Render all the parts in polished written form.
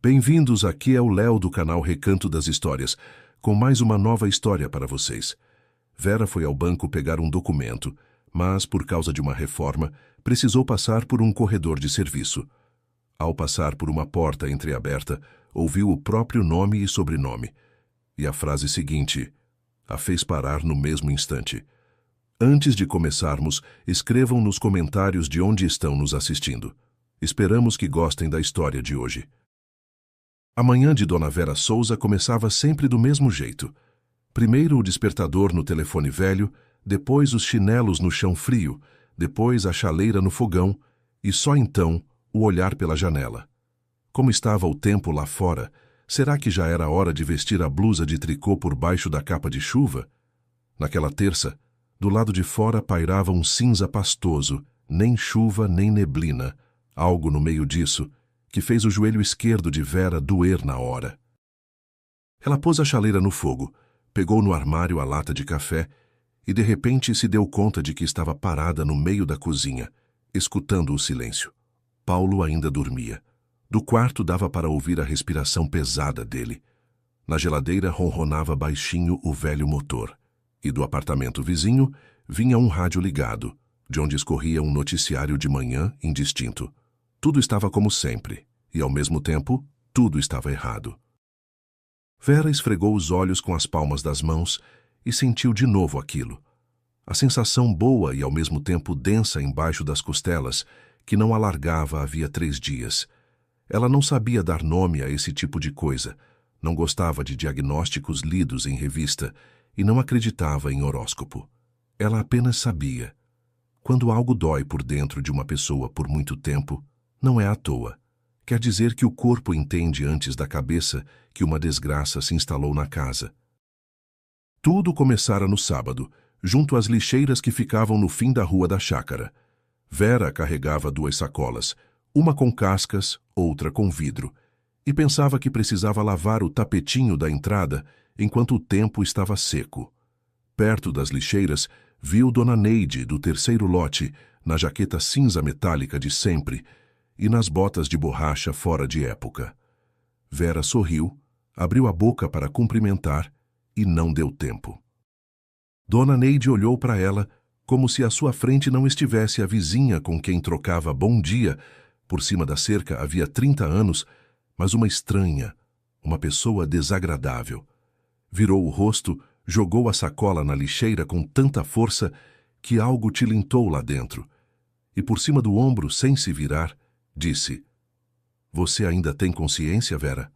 Bem-vindos, aqui é o Léo do canal Recanto das Histórias, com mais uma nova história para vocês. Vera foi ao banco pegar um documento, mas, por causa de uma reforma, precisou passar por um corredor de serviço. Ao passar por uma porta entreaberta, ouviu o próprio nome e sobrenome, e a frase seguinte a fez parar no mesmo instante. Antes de começarmos, escrevam nos comentários de onde estão nos assistindo. Esperamos que gostem da história de hoje. A manhã de Dona Vera Souza começava sempre do mesmo jeito. Primeiro o despertador no telefone velho, depois os chinelos no chão frio, depois a chaleira no fogão e só então o olhar pela janela. Como estava o tempo lá fora? Será que já era hora de vestir a blusa de tricô por baixo da capa de chuva? Naquela terça, do lado de fora pairava um cinza pastoso, nem chuva nem neblina, algo no meio disso, que fez o joelho esquerdo de Vera doer na hora. Ela pôs a chaleira no fogo, pegou no armário a lata de café e de repente se deu conta de que estava parada no meio da cozinha, escutando o silêncio. Paulo ainda dormia. Do quarto dava para ouvir a respiração pesada dele. Na geladeira ronronava baixinho o velho motor. E do apartamento vizinho vinha um rádio ligado, de onde escorria um noticiário de manhã indistinto. Tudo estava como sempre, e ao mesmo tempo, tudo estava errado. Vera esfregou os olhos com as palmas das mãos e sentiu de novo aquilo. A sensação boa e ao mesmo tempo densa embaixo das costelas, que não alargava havia 3 dias. Ela não sabia dar nome a esse tipo de coisa, não gostava de diagnósticos lidos em revista e não acreditava em horóscopo. Ela apenas sabia. Quando algo dói por dentro de uma pessoa por muito tempo, não é à toa. Quer dizer que o corpo entende antes da cabeça que uma desgraça se instalou na casa. Tudo começara no sábado, junto às lixeiras que ficavam no fim da rua da chácara. Vera carregava 2 sacolas, uma com cascas, outra com vidro, e pensava que precisava lavar o tapetinho da entrada enquanto o tempo estava seco. Perto das lixeiras, viu Dona Neide, do 3º lote, na jaqueta cinza metálica de sempre, e nas botas de borracha fora de época. Vera sorriu, abriu a boca para cumprimentar e não deu tempo. Dona Neide olhou para ela como se à sua frente não estivesse a vizinha com quem trocava bom dia. Por cima da cerca havia 30 anos, mas uma estranha, uma pessoa desagradável. Virou o rosto, jogou a sacola na lixeira com tanta força que algo tilintou lá dentro. E por cima do ombro, sem se virar, disse: "Você ainda tem consciência, Vera?"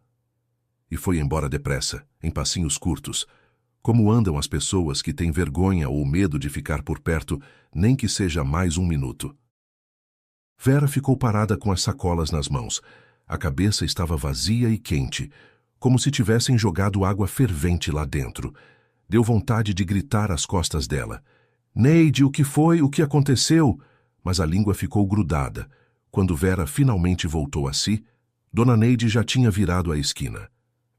E foi embora depressa, em passinhos curtos, como andam as pessoas que têm vergonha ou medo de ficar por perto, nem que seja mais 1 minuto. Vera ficou parada com as sacolas nas mãos. A cabeça estava vazia e quente, como se tivessem jogado água fervente lá dentro. Deu vontade de gritar às costas dela: "Neide, o que foi? O que aconteceu?" Mas a língua ficou grudada. Quando Vera finalmente voltou a si, Dona Neide já tinha virado a esquina.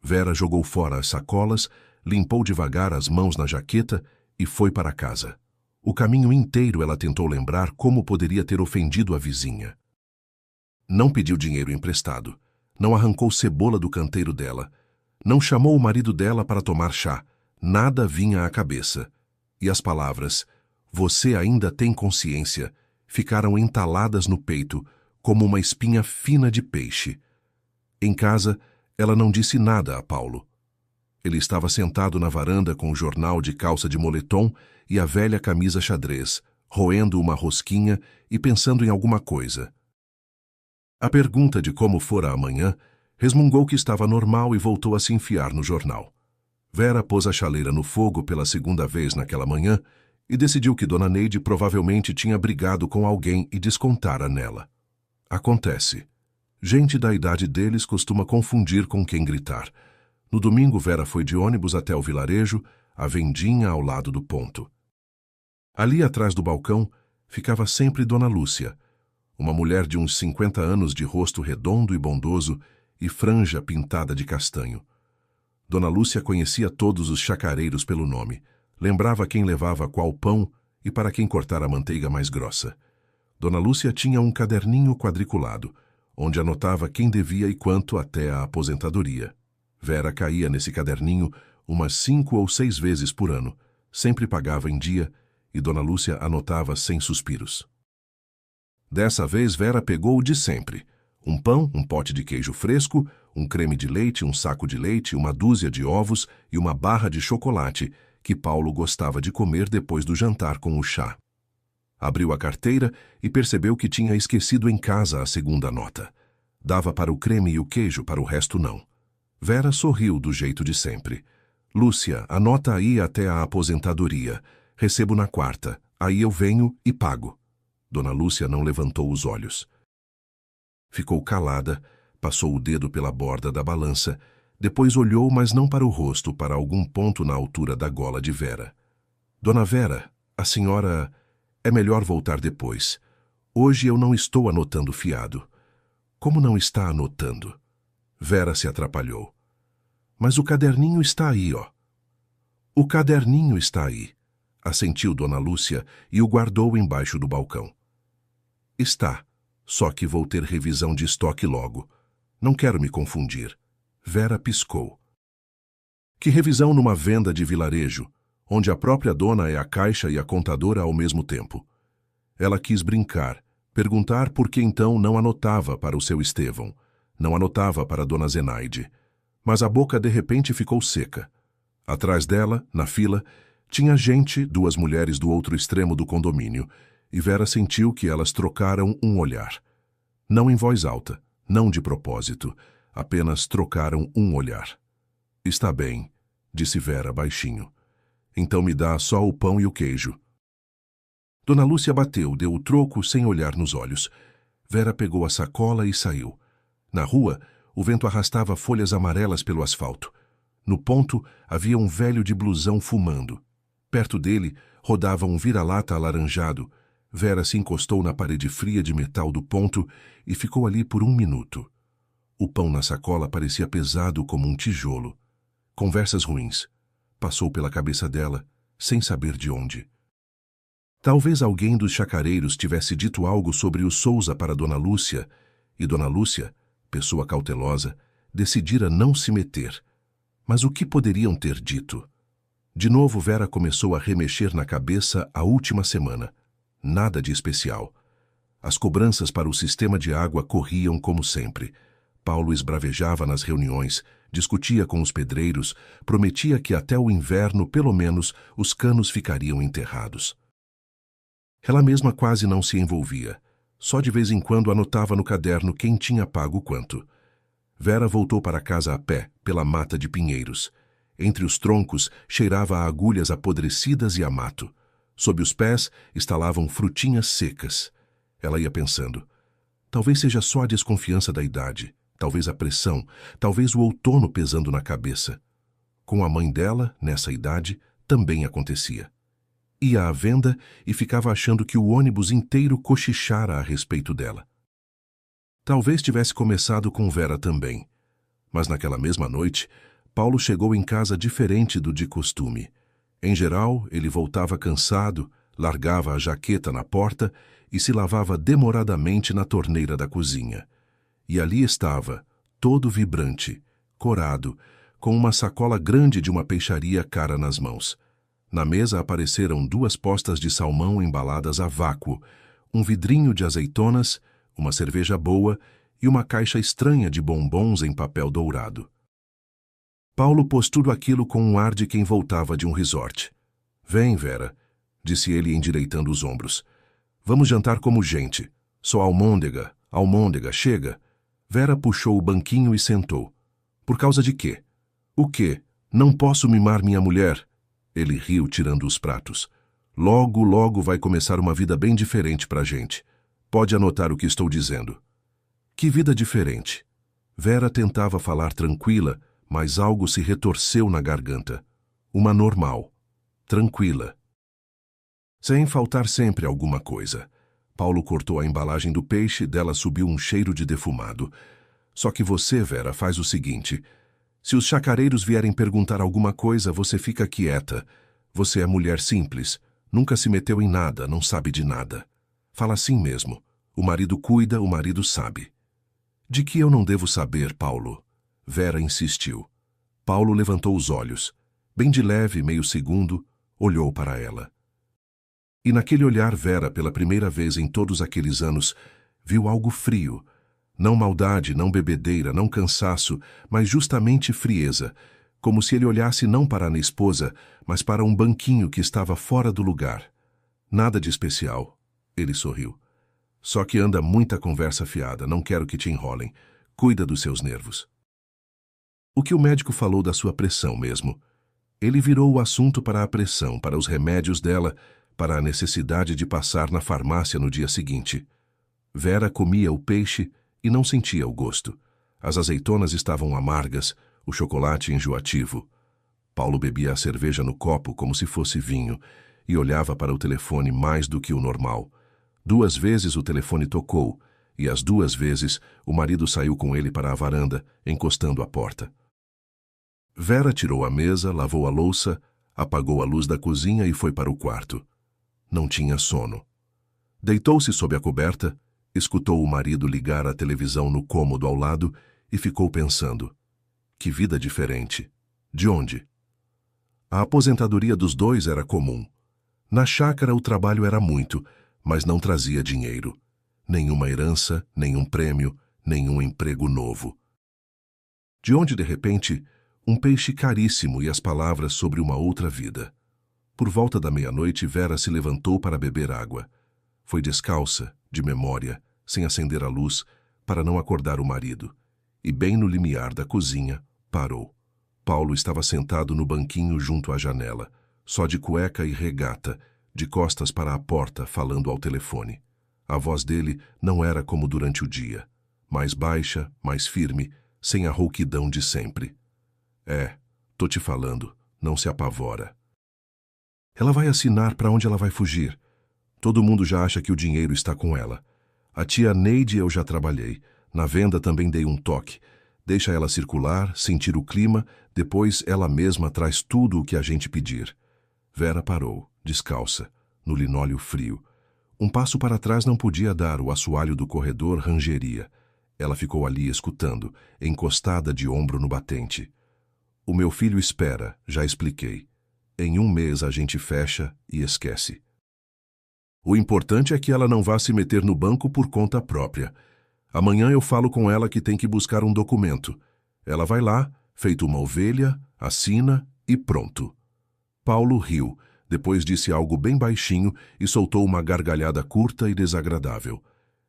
Vera jogou fora as sacolas, limpou devagar as mãos na jaqueta e foi para casa. O caminho inteiro ela tentou lembrar como poderia ter ofendido a vizinha. Não pediu dinheiro emprestado, não arrancou cebola do canteiro dela, não chamou o marido dela para tomar chá, nada vinha à cabeça. E as palavras, "Você ainda tem consciência", ficaram entaladas no peito, como uma espinha fina de peixe. Em casa, ela não disse nada a Paulo. Ele estava sentado na varanda com o jornal de calça de moletom e a velha camisa xadrez, roendo uma rosquinha e pensando em alguma coisa. A pergunta de como fora amanhã resmungou que estava normal e voltou a se enfiar no jornal. Vera pôs a chaleira no fogo pela 2ª vez naquela manhã e decidiu que Dona Neide provavelmente tinha brigado com alguém e descontara nela. Acontece. Gente da idade deles costuma confundir com quem gritar. No domingo, Vera foi de ônibus até o vilarejo, a vendinha ao lado do ponto. Ali atrás do balcão ficava sempre Dona Lúcia, uma mulher de uns 50 anos de rosto redondo e bondoso e franja pintada de castanho. Dona Lúcia conhecia todos os chacareiros pelo nome, lembrava quem levava qual pão e para quem cortar a manteiga mais grossa. Dona Lúcia tinha um caderninho quadriculado, onde anotava quem devia e quanto até a aposentadoria. Vera caía nesse caderninho umas 5 ou 6 vezes por ano, sempre pagava em dia e Dona Lúcia anotava sem suspiros. Dessa vez Vera pegou o de sempre: um pão, um pote de queijo fresco, um creme de leite, um saco de leite, uma dúzia de ovos e uma barra de chocolate que Paulo gostava de comer depois do jantar com o chá. Abriu a carteira e percebeu que tinha esquecido em casa a segunda nota. Dava para o creme e o queijo, para o resto não. Vera sorriu do jeito de sempre. Lúcia, anota aí até a aposentadoria. Recebo na quarta, aí eu venho e pago. Dona Lúcia não levantou os olhos. Ficou calada, passou o dedo pela borda da balança, depois olhou, mas não para o rosto, para algum ponto na altura da gola de Vera. Dona Vera, a senhora... É melhor voltar depois. Hoje eu não estou anotando fiado. Como não está anotando? Vera se atrapalhou. Mas o caderninho está aí, ó. O caderninho está aí, assentiu Dona Lúcia e o guardou embaixo do balcão. Está, só que vou ter revisão de estoque logo. Não quero me confundir. Vera piscou. Que revisão numa venda de vilarejo, onde a própria dona é a caixa e a contadora ao mesmo tempo? Ela quis brincar, perguntar por que então não anotava para o seu Estevão, não anotava para Dona Zenaide. Mas a boca de repente ficou seca. Atrás dela, na fila, tinha gente, 2 mulheres do outro extremo do condomínio, e Vera sentiu que elas trocaram um olhar. Não em voz alta, não de propósito, apenas trocaram um olhar. Está bem, disse Vera baixinho. Então me dá só o pão e o queijo. Dona Lúcia bateu, deu o troco sem olhar nos olhos. Vera pegou a sacola e saiu. Na rua, o vento arrastava folhas amarelas pelo asfalto. No ponto, havia um velho de blusão fumando. Perto dele, rodava um vira-lata alaranjado. Vera se encostou na parede fria de metal do ponto e ficou ali por 1 minuto. O pão na sacola parecia pesado como um tijolo. Conversas ruins. Passou pela cabeça dela, sem saber de onde. Talvez alguém dos chacareiros tivesse dito algo sobre o Souza para Dona Lúcia, e Dona Lúcia, pessoa cautelosa, decidira não se meter. Mas o que poderiam ter dito? De novo Vera começou a remexer na cabeça a última semana. Nada de especial. As cobranças para o sistema de água corriam como sempre. Paulo esbravejava nas reuniões, discutia com os pedreiros, prometia que até o inverno, pelo menos, os canos ficariam enterrados. Ela mesma quase não se envolvia. Só de vez em quando anotava no caderno quem tinha pago quanto. Vera voltou para casa a pé, pela mata de pinheiros. Entre os troncos cheirava a agulhas apodrecidas e a mato. Sob os pés estalavam frutinhas secas. Ela ia pensando. Talvez seja só a desconfiança da idade. Talvez a pressão, talvez o outono pesando na cabeça. Com a mãe dela, nessa idade, também acontecia. Ia à venda e ficava achando que o ônibus inteiro cochichara a respeito dela. Talvez tivesse começado com Vera também. Mas naquela mesma noite, Paulo chegou em casa diferente do de costume. Em geral, ele voltava cansado, largava a jaqueta na porta e se lavava demoradamente na torneira da cozinha. E ali estava, todo vibrante, corado, com uma sacola grande de uma peixaria cara nas mãos. Na mesa apareceram 2 postas de salmão embaladas a vácuo, um vidrinho de azeitonas, uma cerveja boa e uma caixa estranha de bombons em papel dourado. Paulo pôs tudo aquilo com um ar de quem voltava de um resort. Vem, Vera, disse ele endireitando os ombros. Vamos jantar como gente. Só almôndega, chega. Vera puxou o banquinho e sentou. Por causa de quê? O quê? Não posso mimar minha mulher? Ele riu, tirando os pratos. Logo, logo vai começar uma vida bem diferente pra gente. Pode anotar o que estou dizendo. Que vida diferente? Vera tentava falar tranquila, mas algo se retorceu na garganta. Uma normal. Tranquila. Sem faltar sempre alguma coisa. Paulo cortou a embalagem do peixe, dela subiu um cheiro de defumado. Só que você, Vera, faz o seguinte. Se os chacareiros vierem perguntar alguma coisa, você fica quieta. Você é mulher simples. Nunca se meteu em nada, não sabe de nada. Fala assim mesmo. O marido cuida, o marido sabe. De que eu não devo saber, Paulo? Vera insistiu. Paulo levantou os olhos. Bem de leve, meio segundo, olhou para ela. E naquele olhar Vera, pela primeira vez em todos aqueles anos, viu algo frio. Não maldade, não bebedeira, não cansaço, mas justamente frieza, como se ele olhasse não para a esposa, mas para um banquinho que estava fora do lugar. Nada de especial. Ele sorriu. Só que anda muita conversa fiada, não quero que te enrolem. Cuida dos seus nervos. O que o médico falou da sua pressão mesmo? Ele virou o assunto para a pressão, para os remédios dela, para a necessidade de passar na farmácia no dia seguinte. Vera comia o peixe e não sentia o gosto. As azeitonas estavam amargas, o chocolate enjoativo. Paulo bebia a cerveja no copo como se fosse vinho e olhava para o telefone mais do que o normal. 2 vezes o telefone tocou e as 2 vezes o marido saiu com ele para a varanda, encostando a porta. Vera tirou a mesa, lavou a louça, apagou a luz da cozinha e foi para o quarto. Não tinha sono. Deitou-se sob a coberta, escutou o marido ligar a televisão no cômodo ao lado e ficou pensando. Que vida diferente. De onde? A aposentadoria dos dois era comum. Na chácara o trabalho era muito, mas não trazia dinheiro. Nenhuma herança, nenhum prêmio, nenhum emprego novo. De onde, de repente, um peixe caríssimo e as palavras sobre uma outra vida. Por volta da meia-noite, Vera se levantou para beber água. Foi descalça, de memória, sem acender a luz, para não acordar o marido. E bem no limiar da cozinha, parou. Paulo estava sentado no banquinho junto à janela, só de cueca e regata, de costas para a porta, falando ao telefone. A voz dele não era como durante o dia. Mais baixa, mais firme, sem a rouquidão de sempre. Tô te falando, não se apavora. Ela vai assinar para onde ela vai fugir. Todo mundo já acha que o dinheiro está com ela. A tia Neide eu já trabalhei. Na venda também dei um toque. Deixa ela circular, sentir o clima, depois ela mesma traz tudo o que a gente pedir. Vera parou, descalça, no linóleo frio. Um passo para trás não podia dar, o assoalho do corredor rangeria. Ela ficou ali escutando, encostada de ombro no batente. O meu filho espera, já expliquei. Em 1 mês a gente fecha e esquece. O importante é que ela não vá se meter no banco por conta própria. Amanhã eu falo com ela que tem que buscar um documento. Ela vai lá, feito uma ovelha, assina e pronto. Paulo riu, depois disse algo bem baixinho e soltou uma gargalhada curta e desagradável.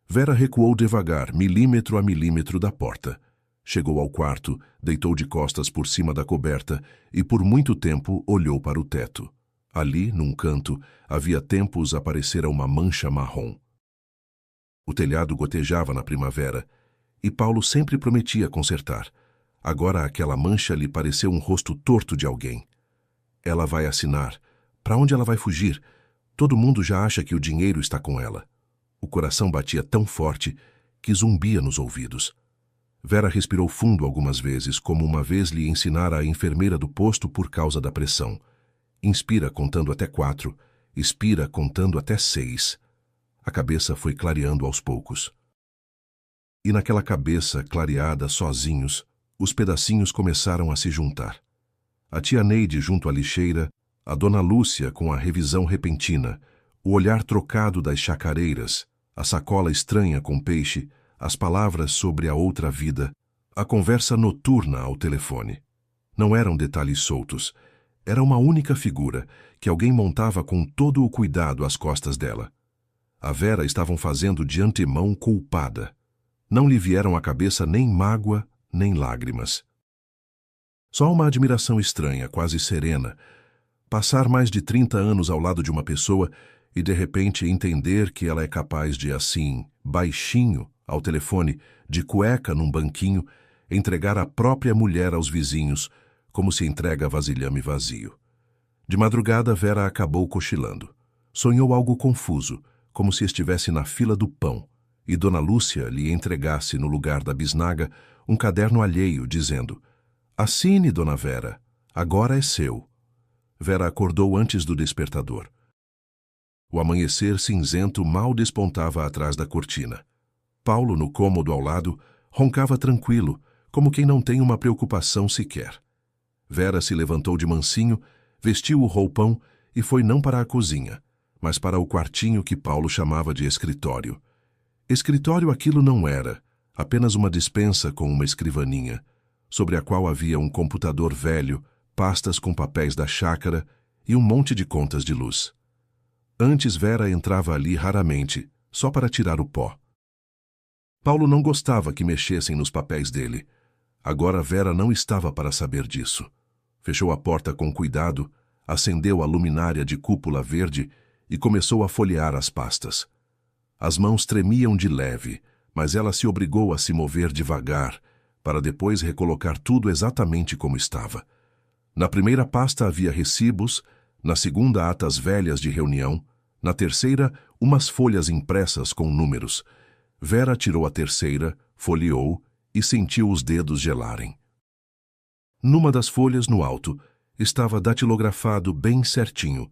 Vera recuou devagar, milímetro a milímetro da porta. Chegou ao quarto, deitou de costas por cima da coberta e por muito tempo olhou para o teto. Ali, num canto, havia tempos aparecera uma mancha marrom. O telhado gotejava na primavera, e Paulo sempre prometia consertar. Agora aquela mancha lhe pareceu um rosto torto de alguém. Ela vai assinar. Para onde ela vai fugir? Todo mundo já acha que o dinheiro está com ela. O coração batia tão forte que zumbia nos ouvidos. Vera respirou fundo algumas vezes, como uma vez lhe ensinara a enfermeira do posto por causa da pressão. Inspira contando até 4, expira contando até 6. A cabeça foi clareando aos poucos. E naquela cabeça clareada sozinhos, os pedacinhos começaram a se juntar. A tia Neide junto à lixeira, a dona Lúcia com a revisão repentina, o olhar trocado das chacareiras, a sacola estranha com peixe, as palavras sobre a outra vida, a conversa noturna ao telefone. Não eram detalhes soltos. Era uma única figura que alguém montava com todo o cuidado às costas dela. A Vera estavam fazendo de antemão culpada. Não lhe vieram à cabeça nem mágoa, nem lágrimas. Só uma admiração estranha, quase serena. Passar mais de 30 anos ao lado de uma pessoa e de repente entender que ela é capaz de, assim, baixinho, ao telefone, de cueca num banquinho, entregar a própria mulher aos vizinhos, como se entrega vasilhame vazio. De madrugada, Vera acabou cochilando. Sonhou algo confuso, como se estivesse na fila do pão, e Dona Lúcia lhe entregasse no lugar da bisnaga um caderno alheio, dizendo: "Assine, Dona Vera, agora é seu." Vera acordou antes do despertador. O amanhecer cinzento mal despontava atrás da cortina. Paulo, no cômodo ao lado, Roncava tranquilo, como quem não tem uma preocupação sequer. Vera se levantou de mansinho, vestiu o roupão e foi não para a cozinha, mas para o quartinho que Paulo chamava de escritório. Escritório aquilo não era, apenas uma despensa com uma escrivaninha, sobre a qual havia um computador velho, pastas com papéis da chácara e um monte de contas de luz. Antes Vera entrava ali raramente, só para tirar o pó. Paulo não gostava que mexessem nos papéis dele. Agora Vera não estava para saber disso. Fechou a porta com cuidado, acendeu a luminária de cúpula verde e começou a folhear as pastas. As mãos tremiam de leve, mas ela se obrigou a se mover devagar, para depois recolocar tudo exatamente como estava. Na primeira pasta havia recibos, na segunda atas velhas de reunião, na terceira umas folhas impressas com números. Vera tirou a terceira, folheou e sentiu os dedos gelarem. Numa das folhas, no alto, estava datilografado bem certinho: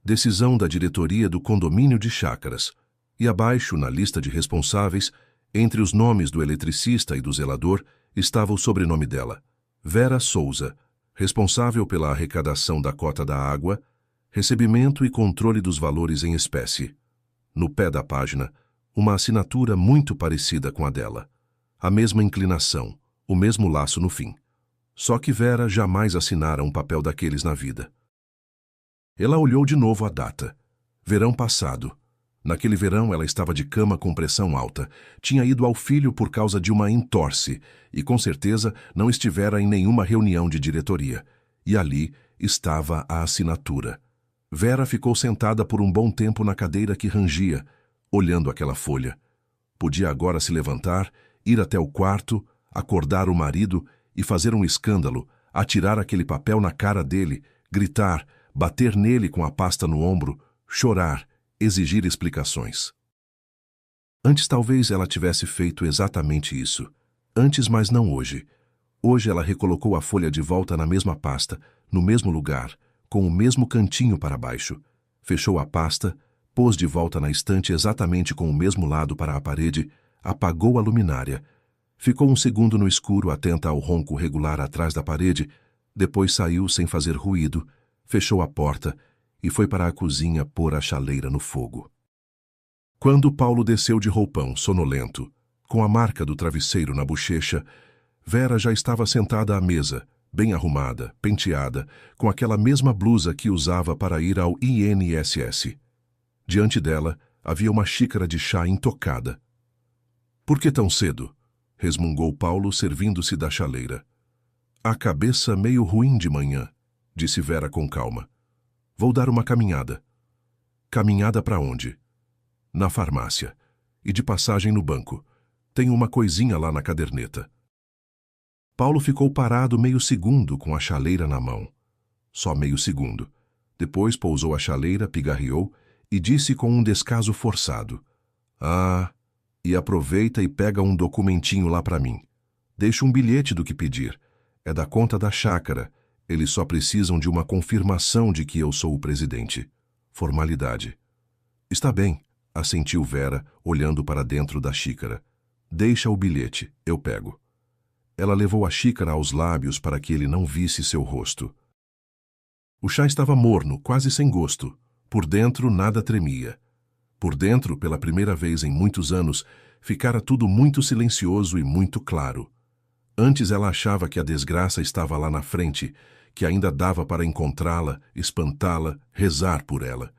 decisão da diretoria do condomínio de chácaras. E abaixo, na lista de responsáveis, entre os nomes do eletricista e do zelador, estava o sobrenome dela: Vera Souza, responsável pela arrecadação da cota da água, recebimento e controle dos valores em espécie. No pé da página, uma assinatura muito parecida com a dela. A mesma inclinação, o mesmo laço no fim. Só que Vera jamais assinara um papel daqueles na vida. Ela olhou de novo a data. Verão passado. Naquele verão ela estava de cama com pressão alta. Tinha ido ao filho por causa de uma entorse e com certeza não estivera em nenhuma reunião de diretoria. E ali estava a assinatura. Vera ficou sentada por um bom tempo na cadeira que rangia, olhando aquela folha. Podia agora se levantar, ir até o quarto, acordar o marido e fazer um escândalo, atirar aquele papel na cara dele, gritar, bater nele com a pasta no ombro, chorar, exigir explicações. Antes talvez ela tivesse feito exatamente isso. Antes, mas não hoje. Hoje ela recolocou a folha de volta na mesma pasta, no mesmo lugar, com o mesmo cantinho para baixo. Fechou a pasta, pôs de volta na estante exatamente com o mesmo lado para a parede, apagou a luminária. Ficou um segundo no escuro, atenta ao ronco regular atrás da parede, depois saiu sem fazer ruído, fechou a porta e foi para a cozinha pôr a chaleira no fogo. Quando Paulo desceu de roupão, sonolento, com a marca do travesseiro na bochecha, Vera já estava sentada à mesa, bem arrumada, penteada, com aquela mesma blusa que usava para ir ao INSS. Diante dela havia uma xícara de chá intocada. "Por que tão cedo?" resmungou Paulo, servindo-se da chaleira. "A cabeça meio ruim de manhã", disse Vera com calma. "Vou dar uma caminhada." "Caminhada para onde?" "Na farmácia. E de passagem no banco. Tenho uma coisinha lá na caderneta." Paulo ficou parado meio segundo com a chaleira na mão. Só meio segundo. Depois pousou a chaleira, pigarreou e disse com um descaso forçado: "Ah, e aproveita e pega um documentinho lá para mim. Deixa um bilhete do que pedir. É da conta da chácara. Eles só precisam de uma confirmação de que eu sou o presidente. Formalidade." "Está bem", assentiu Vera, olhando para dentro da xícara. "Deixa o bilhete, eu pego." Ela levou a xícara aos lábios para que ele não visse seu rosto. O chá estava morno, quase sem gosto. Por dentro nada tremia. Por dentro, pela primeira vez em muitos anos, ficara tudo muito silencioso e muito claro. Antes ela achava que a desgraça estava lá na frente, que ainda dava para encontrá-la, espantá-la, rezar por ela.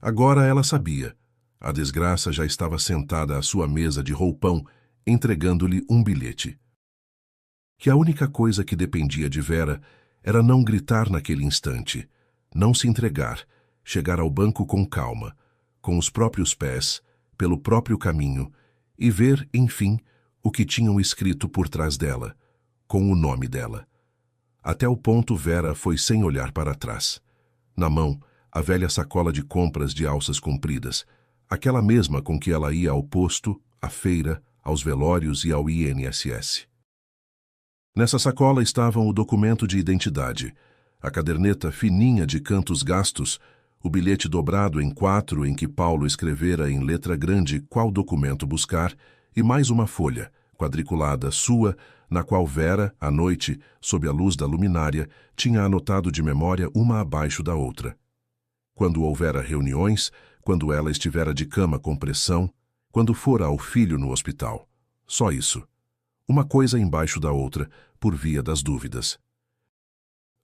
Agora ela sabia. A desgraça já estava sentada à sua mesa de roupão, entregando-lhe um bilhete. Que a única coisa que dependia de Vera era não gritar naquele instante, não se entregar, chegar ao banco com calma, com os próprios pés, pelo próprio caminho, e ver, enfim, o que tinham escrito por trás dela, com o nome dela. Até o ponto Vera foi sem olhar para trás. Na mão, a velha sacola de compras de alças compridas, aquela mesma com que ela ia ao posto, à feira, aos velórios e ao INSS. Nessa sacola estavam o documento de identidade, a caderneta fininha de cantos gastos, o bilhete dobrado em 4 em que Paulo escrevera em letra grande qual documento buscar e mais uma folha, quadriculada, sua, na qual Vera, à noite, sob a luz da luminária, tinha anotado de memória uma abaixo da outra. Quando houvera reuniões, quando ela estivera de cama com pressão, quando fora ao filho no hospital. Só isso. Uma coisa embaixo da outra, por via das dúvidas.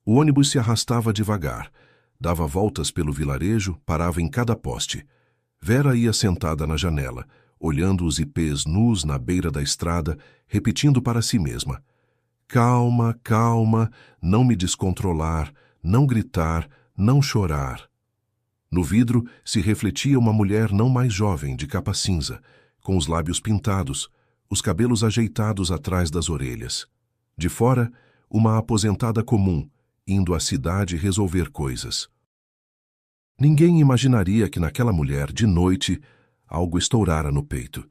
O ônibus se arrastava devagar, dava voltas pelo vilarejo, parava em cada poste. Vera ia sentada na janela, olhando os ipês nus na beira da estrada, repetindo para si mesma: calma, calma, não me descontrolar, não gritar, não chorar. No vidro se refletia uma mulher não mais jovem, de capa cinza, com os lábios pintados, os cabelos ajeitados atrás das orelhas. De fora, uma aposentada comum, indo à cidade resolver coisas. Ninguém imaginaria que naquela mulher, de noite, algo estourara no peito,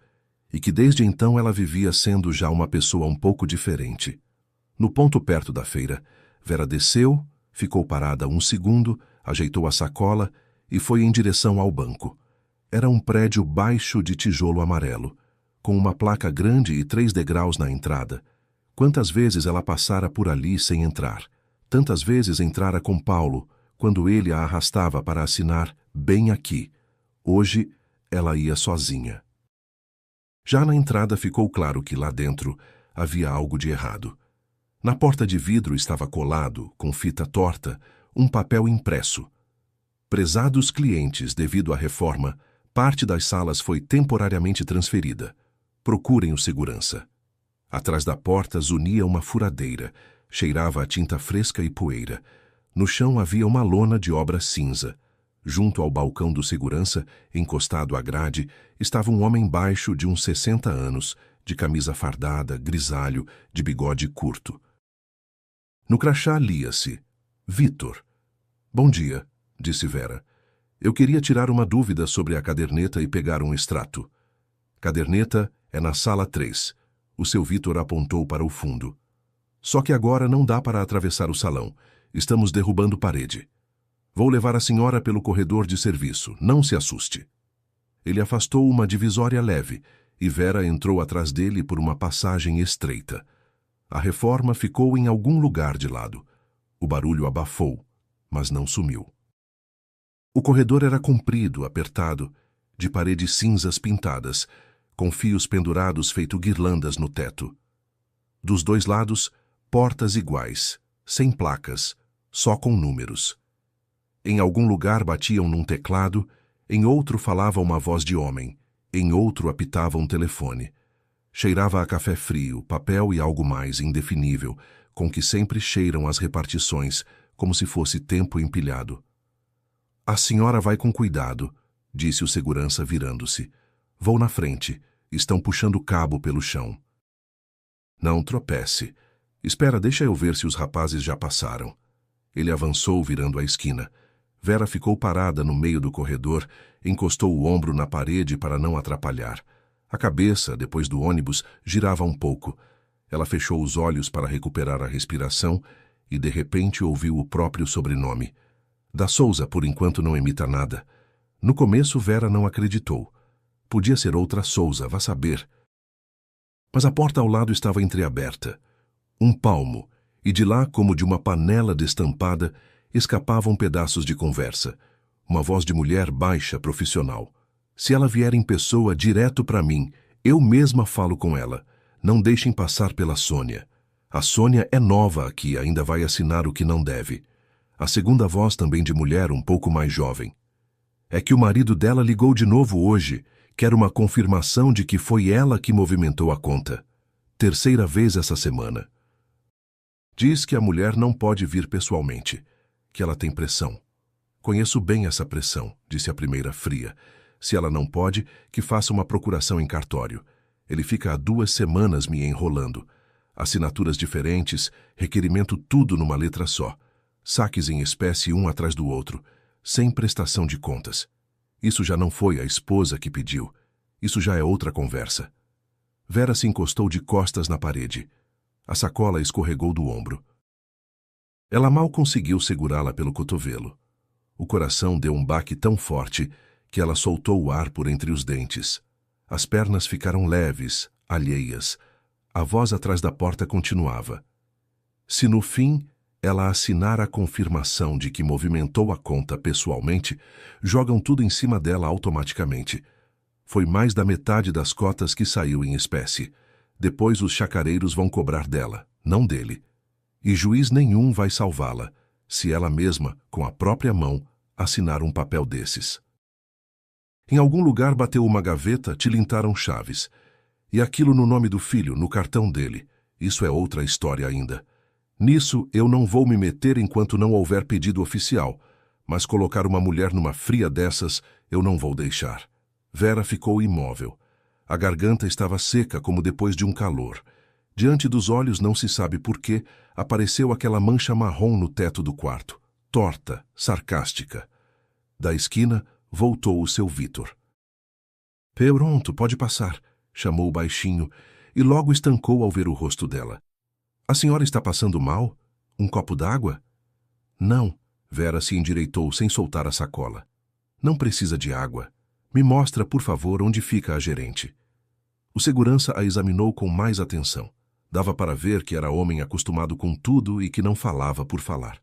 e que desde então ela vivia sendo já uma pessoa um pouco diferente. No ponto perto da feira, Vera desceu, ficou parada um segundo, ajeitou a sacola e foi em direção ao banco. Era um prédio baixo de tijolo amarelo, com uma placa grande e 3 degraus na entrada. Quantas vezes ela passara por ali sem entrar? Tantas vezes entrara com Paulo, quando ele a arrastava para assinar bem aqui. Hoje, ela ia sozinha. Já na entrada ficou claro que lá dentro havia algo de errado. Na porta de vidro estava colado, com fita torta, um papel impresso. Prezados clientes, devido à reforma, parte das salas foi temporariamente transferida. Procurem o segurança. Atrás da porta zunia uma furadeira, cheirava a tinta fresca e poeira. No chão havia uma lona de obra cinza. Junto ao balcão do segurança, encostado à grade, estava um homem baixo de uns 60 anos, de camisa fardada, grisalho, de bigode curto. No crachá lia-se: Vitor. Bom dia, disse Vera. Eu queria tirar uma dúvida sobre a caderneta e pegar um extrato. Caderneta é na sala 3. O seu Vitor apontou para o fundo. Só que agora não dá para atravessar o salão. Estamos derrubando parede. Vou levar a senhora pelo corredor de serviço. Não se assuste. Ele afastou uma divisória leve e Vera entrou atrás dele por uma passagem estreita. A reforma ficou em algum lugar de lado. O barulho abafou, mas não sumiu. O corredor era comprido, apertado, de paredes cinzas pintadas, com fios pendurados feito guirlandas no teto. Dos dois lados, portas iguais, sem placas, só com números. Em algum lugar batiam num teclado, em outro falava uma voz de homem, em outro apitava um telefone. Cheirava a café frio, papel e algo mais indefinível, com que sempre cheiram as repartições, como se fosse tempo empilhado. A senhora vai com cuidado, disse o segurança virando-se. Vou na frente, estão puxando cabo pelo chão. Não tropece. Espera, deixa eu ver se os rapazes já passaram. Ele avançou virando a esquina. Vera ficou parada no meio do corredor, encostou o ombro na parede para não atrapalhar. A cabeça, depois do ônibus, girava um pouco. Ela fechou os olhos para recuperar a respiração e, de repente, ouviu o próprio sobrenome. Da Souza, por enquanto, não emita nada. No começo, Vera não acreditou. Podia ser outra Souza, vá saber. Mas a porta ao lado estava entreaberta. Um palmo, e de lá, como de uma panela destampada, escapavam pedaços de conversa. Uma voz de mulher baixa, profissional. Se ela vier em pessoa direto para mim, eu mesma falo com ela. Não deixem passar pela Sônia. A Sônia é nova aqui, ainda vai assinar o que não deve. A segunda voz também de mulher, um pouco mais jovem. É que o marido dela ligou de novo hoje. Quer uma confirmação de que foi ela que movimentou a conta. Terceira vez essa semana. Diz que a mulher não pode vir pessoalmente, que ela tem pressão. Conheço bem essa pressão, disse a primeira fria. Se ela não pode, que faça uma procuração em cartório. Ele fica há 2 semanas me enrolando. Assinaturas diferentes, requerimento tudo numa letra só. Saques em espécie um atrás do outro, sem prestação de contas. Isso já não foi a esposa que pediu. Isso já é outra conversa. Vera se encostou de costas na parede. A sacola escorregou do ombro. Ela mal conseguiu segurá-la pelo cotovelo. O coração deu um baque tão forte que ela soltou o ar por entre os dentes. As pernas ficaram leves, alheias. A voz atrás da porta continuava. Se no fim ela assinar a confirmação de que movimentou a conta pessoalmente, jogam tudo em cima dela automaticamente. Foi mais da metade das cotas que saiu em espécie. Depois os chacareiros vão cobrar dela, não dele. E juiz nenhum vai salvá-la, se ela mesma, com a própria mão, assinar um papel desses. Em algum lugar bateu uma gaveta, tilintaram chaves. E aquilo no nome do filho, no cartão dele. Isso é outra história ainda. Nisso eu não vou me meter enquanto não houver pedido oficial, mas colocar uma mulher numa fria dessas eu não vou deixar. Vera ficou imóvel. A garganta estava seca como depois de um calor. Diante dos olhos, não se sabe por quê, apareceu aquela mancha marrom no teto do quarto, torta, sarcástica. Da esquina, voltou o seu Vitor. Pronto, pode passar, chamou baixinho, e logo estancou ao ver o rosto dela. A senhora está passando mal? Um copo d'água? Não, Vera se endireitou sem soltar a sacola. Não precisa de água. Me mostra, por favor, onde fica a gerente. O segurança a examinou com mais atenção. Dava para ver que era homem acostumado com tudo e que não falava por falar.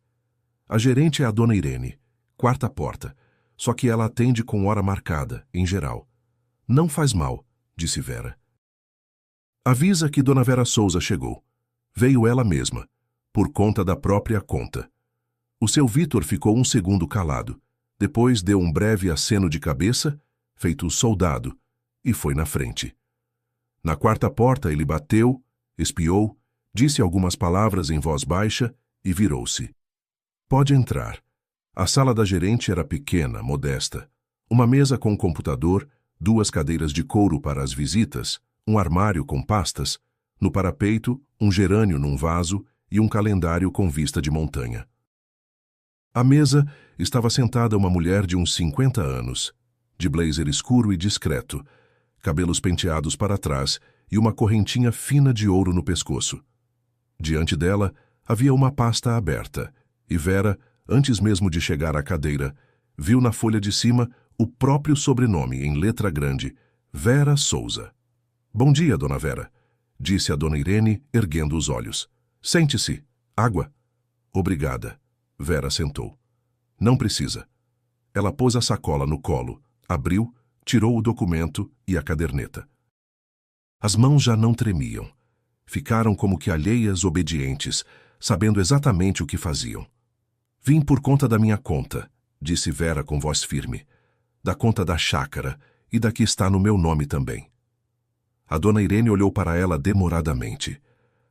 A gerente é a dona Irene, quarta porta, só que ela atende com hora marcada, em geral. Não faz mal, disse Vera. Avisa que dona Vera Souza chegou. Veio ela mesma, por conta da própria conta. O seu Vitor ficou um segundo calado, depois deu um breve aceno de cabeça, feito soldado, e foi na frente. Na quarta porta ele bateu, espiou, disse algumas palavras em voz baixa e virou-se. Pode entrar. A sala da gerente era pequena, modesta. Uma mesa com computador, 2 cadeiras de couro para as visitas, um armário com pastas, no parapeito, um gerânio num vaso e um calendário com vista de montanha. À mesa estava sentada uma mulher de uns 50 anos, de blazer escuro e discreto, cabelos penteados para trás e uma correntinha fina de ouro no pescoço. Diante dela havia uma pasta aberta, e Vera, antes mesmo de chegar à cadeira, viu na folha de cima o próprio sobrenome em letra grande, Vera Souza. Bom dia, dona Vera, disse a dona Irene, erguendo os olhos. Sente-se. Água. Obrigada. Vera sentou. Não precisa. Ela pôs a sacola no colo, abriu, tirou o documento e a caderneta. As mãos já não tremiam. Ficaram como que alheias, obedientes, sabendo exatamente o que faziam. Vim por conta da minha conta, disse Vera com voz firme. Da conta da chácara e da que está no meu nome também. A dona Irene olhou para ela demoradamente.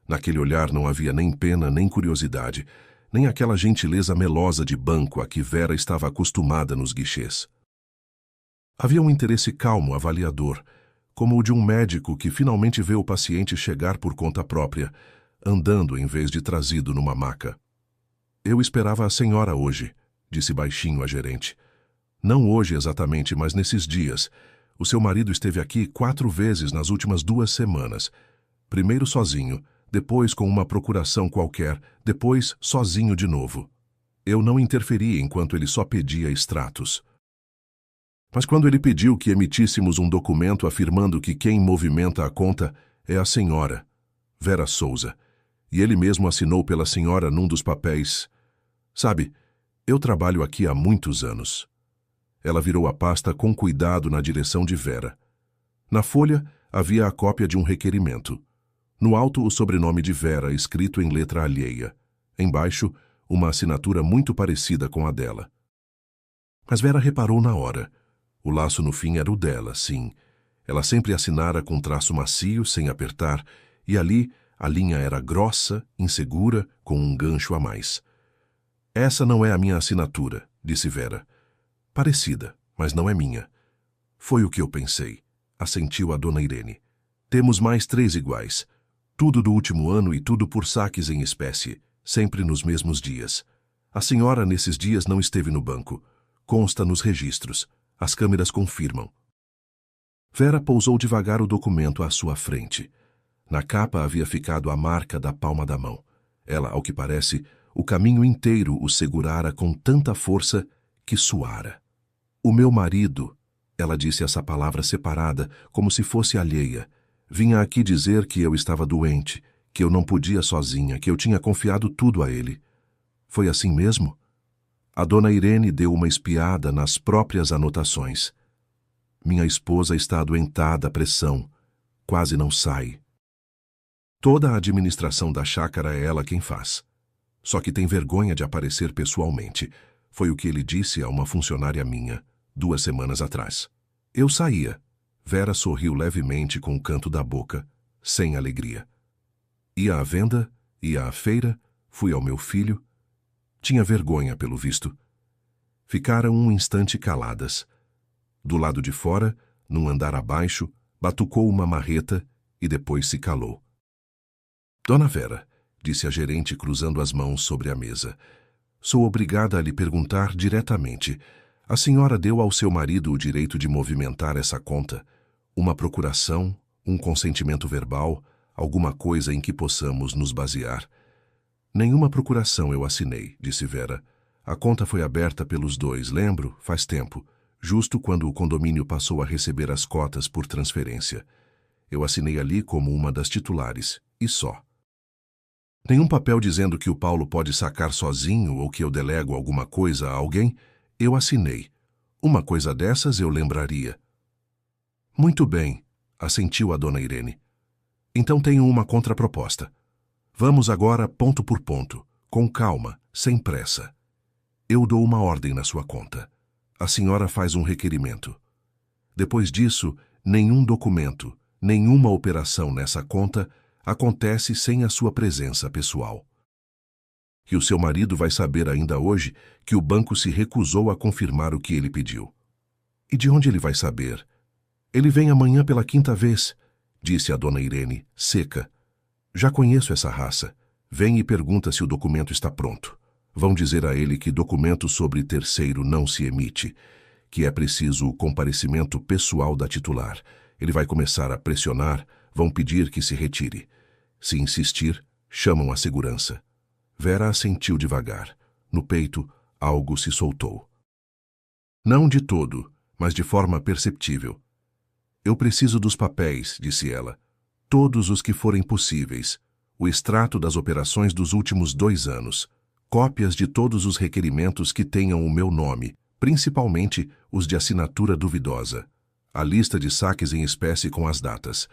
Naquele olhar não havia nem pena, nem curiosidade, nem aquela gentileza melosa de banco a que Vera estava acostumada nos guichês. Havia um interesse calmo, avaliador, como o de um médico que finalmente vê o paciente chegar por conta própria, andando em vez de trazido numa maca. Eu esperava a senhora hoje, disse baixinho a gerente. Não hoje exatamente, mas nesses dias. O seu marido esteve aqui 4 vezes nas últimas 2 semanas. Primeiro sozinho, depois com uma procuração qualquer, depois sozinho de novo. Eu não interferi enquanto ele só pedia extratos. Mas quando ele pediu que emitíssemos um documento afirmando que quem movimenta a conta é a senhora, Vera Souza, e ele mesmo assinou pela senhora num dos papéis. Sabe, eu trabalho aqui há muitos anos. Ela virou a pasta com cuidado na direção de Vera. Na folha havia a cópia de um requerimento. No alto, o sobrenome de Vera, escrito em letra alheia. Embaixo, uma assinatura muito parecida com a dela. Mas Vera reparou na hora. O laço no fim era o dela, sim. Ela sempre assinara com traço macio, sem apertar, e ali a linha era grossa, insegura, com um gancho a mais. Essa não é a minha assinatura, disse Vera. Parecida, mas não é minha. Foi o que eu pensei, assentiu a dona Irene. Temos mais 3 iguais. Tudo do último ano e tudo por saques em espécie, sempre nos mesmos dias. A senhora nesses dias não esteve no banco. Consta nos registros. As câmeras confirmam. Vera pousou devagar o documento à sua frente. Na capa havia ficado a marca da palma da mão. Ela, ao que parece, o caminho inteiro o segurara com tanta força que suara. O meu marido, ela disse essa palavra separada, como se fosse alheia. Vinha aqui dizer que eu estava doente, que eu não podia sozinha, que eu tinha confiado tudo a ele. Foi assim mesmo? A dona Irene deu uma espiada nas próprias anotações. Minha esposa está adoentada à pressão. Quase não sai. Toda a administração da chácara é ela quem faz. Só que tem vergonha de aparecer pessoalmente. Foi o que ele disse a uma funcionária minha, 2 semanas atrás. Eu saía. Vera sorriu levemente com o canto da boca, sem alegria. Ia à venda, ia à feira, fui ao meu filho. Tinha vergonha, pelo visto. Ficaram um instante caladas. Do lado de fora, num andar abaixo, batucou uma marreta e depois se calou. Dona Vera, disse a gerente cruzando as mãos sobre a mesa, sou obrigada a lhe perguntar diretamente. A senhora deu ao seu marido o direito de movimentar essa conta? Uma procuração, um consentimento verbal, alguma coisa em que possamos nos basear? Nenhuma procuração eu assinei, disse Vera. A conta foi aberta pelos dois, lembro, faz tempo, justo quando o condomínio passou a receber as cotas por transferência. Eu assinei ali como uma das titulares, e só. Nenhum papel dizendo que o Paulo pode sacar sozinho ou que eu delego alguma coisa a alguém, eu assinei. Uma coisa dessas eu lembraria. Muito bem, assentiu a dona Irene. Então tenho uma contraproposta. Vamos agora ponto por ponto, com calma, sem pressa. Eu dou uma ordem na sua conta. A senhora faz um requerimento. Depois disso, nenhum documento, nenhuma operação nessa conta acontece sem a sua presença pessoal. E o seu marido vai saber ainda hoje que o banco se recusou a confirmar o que ele pediu. E de onde ele vai saber? Ele vem amanhã pela 5ª vez, disse a dona Irene, seca. Já conheço essa raça. Vem e pergunta se o documento está pronto. Vão dizer a ele que documento sobre terceiro não se emite, que é preciso o comparecimento pessoal da titular. Ele vai começar a pressionar, vão pedir que se retire. Se insistir, chamam a segurança. Vera assentiu devagar. No peito, algo se soltou. Não de todo, mas de forma perceptível. Eu preciso dos papéis, disse ela. Todos os que forem possíveis. O extrato das operações dos últimos 2 anos. Cópias de todos os requerimentos que tenham o meu nome, principalmente os de assinatura duvidosa. A lista de saques em espécie com as datas.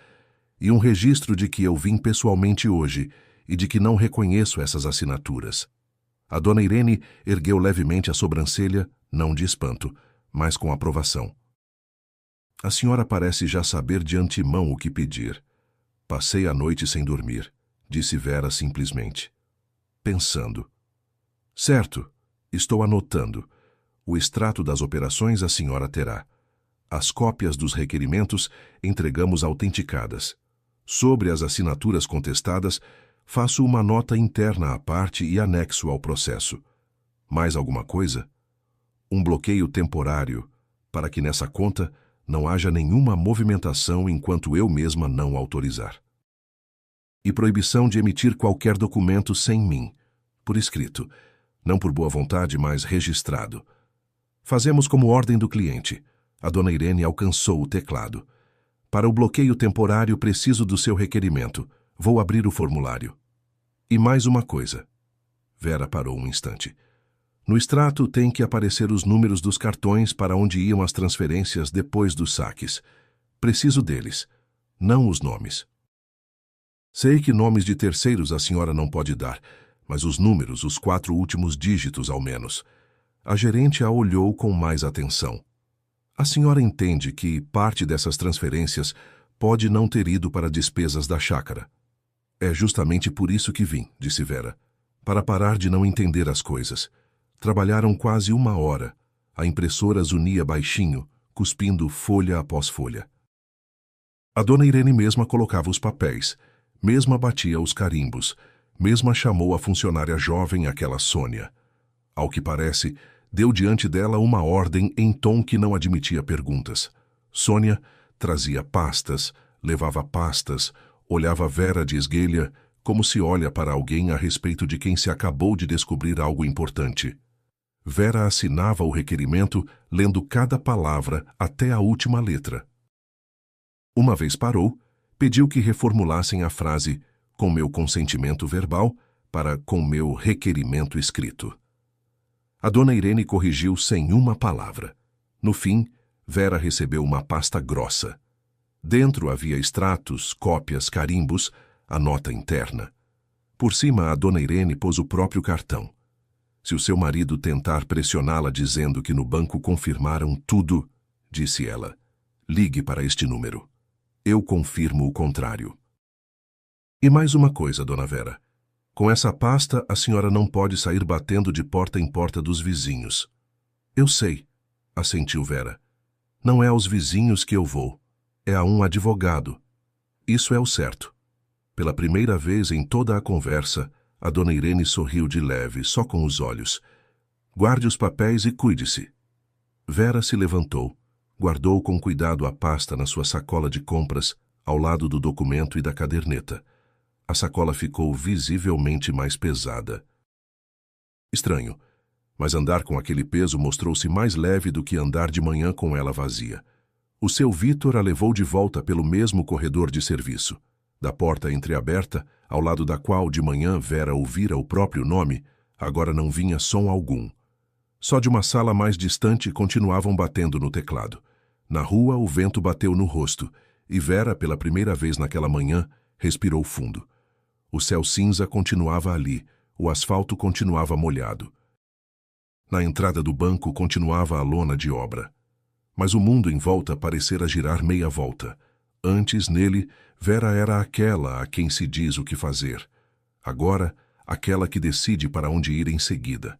E um registro de que eu vim pessoalmente hoje e de que não reconheço essas assinaturas. A dona Irene ergueu levemente a sobrancelha, não de espanto, mas com aprovação. A senhora parece já saber de antemão o que pedir. Passei a noite sem dormir, disse Vera simplesmente. Pensando. Certo, estou anotando. O extrato das operações a senhora terá. As cópias dos requerimentos entregamos autenticadas. Sobre as assinaturas contestadas, faço uma nota interna à parte e anexo ao processo. Mais alguma coisa? Um bloqueio temporário, para que nessa conta não haja nenhuma movimentação enquanto eu mesma não autorizar. E proibição de emitir qualquer documento sem mim, por escrito, não por boa vontade, mas registrado. Fazemos como ordem do cliente. A dona Irene alcançou o teclado. Para o bloqueio temporário preciso do seu requerimento. Vou abrir o formulário. E mais uma coisa. Vera parou um instante. No extrato tem que aparecer os números dos cartões para onde iam as transferências depois dos saques. Preciso deles, não os nomes. Sei que nomes de terceiros a senhora não pode dar, mas os números, os 4 últimos dígitos ao menos. A gerente a olhou com mais atenção. A senhora entende que parte dessas transferências pode não ter ido para despesas da chácara. É justamente por isso que vim, disse Vera, para parar de não entender as coisas. Trabalharam quase 1 hora. A impressora zunia baixinho, cuspindo folha após folha. A dona Irene mesma colocava os papéis, mesma batia os carimbos, mesma chamou a funcionária jovem, aquela Sônia. Ao que parece, deu diante dela uma ordem em tom que não admitia perguntas. Sônia trazia pastas, levava pastas, olhava Vera de esguelha, como se olha para alguém a respeito de quem se acabou de descobrir algo importante. Vera assinava o requerimento, lendo cada palavra até a última letra. Uma vez parou, pediu que reformulassem a frase "com meu consentimento verbal" para "com meu requerimento escrito". A dona Irene corrigiu sem uma palavra. No fim, Vera recebeu uma pasta grossa. Dentro havia extratos, cópias, carimbos, a nota interna. Por cima, a dona Irene pôs o próprio cartão. Se o seu marido tentar pressioná-la dizendo que no banco confirmaram tudo, disse ela, ligue para este número. Eu confirmo o contrário. E mais uma coisa, dona Vera. Com essa pasta, a senhora não pode sair batendo de porta em porta dos vizinhos. Eu sei, assentiu Vera. Não é aos vizinhos que eu vou. É a um advogado. Isso é o certo. Pela primeira vez em toda a conversa, a dona Irene sorriu de leve, só com os olhos. Guarde os papéis e cuide-se. Vera se levantou, guardou com cuidado a pasta na sua sacola de compras, ao lado do documento e da caderneta. A sacola ficou visivelmente mais pesada. Estranho, mas andar com aquele peso mostrou-se mais leve do que andar de manhã com ela vazia. O seu Vítor a levou de volta pelo mesmo corredor de serviço. Da porta entreaberta, ao lado da qual de manhã Vera ouvira o próprio nome, agora não vinha som algum. Só de uma sala mais distante continuavam batendo no teclado. Na rua, o vento bateu no rosto, e Vera, pela primeira vez naquela manhã, respirou fundo. O céu cinza continuava ali, o asfalto continuava molhado. Na entrada do banco continuava a lona de obra. Mas o mundo em volta parecera girar meia volta. Antes, nele, Vera era aquela a quem se diz o que fazer. Agora, aquela que decide para onde ir em seguida.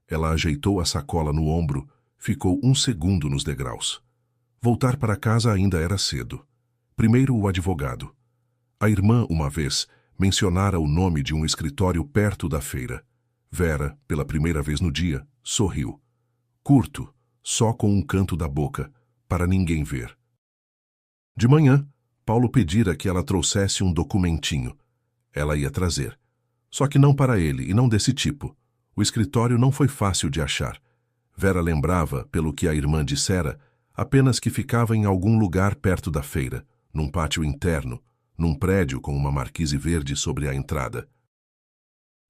Ela ajeitou a sacola no ombro, ficou um segundo nos degraus. Voltar para casa ainda era cedo. Primeiro o advogado. A irmã, uma vez, mencionara o nome de um escritório perto da feira. Vera, pela primeira vez no dia, sorriu. Curto, só com um canto da boca, para ninguém ver. De manhã, Paulo pedira que ela trouxesse um documentinho. Ela ia trazer. Só que não para ele, e não desse tipo. O escritório não foi fácil de achar. Vera lembrava, pelo que a irmã dissera, apenas que ficava em algum lugar perto da feira, num pátio interno, num prédio com uma marquise verde sobre a entrada.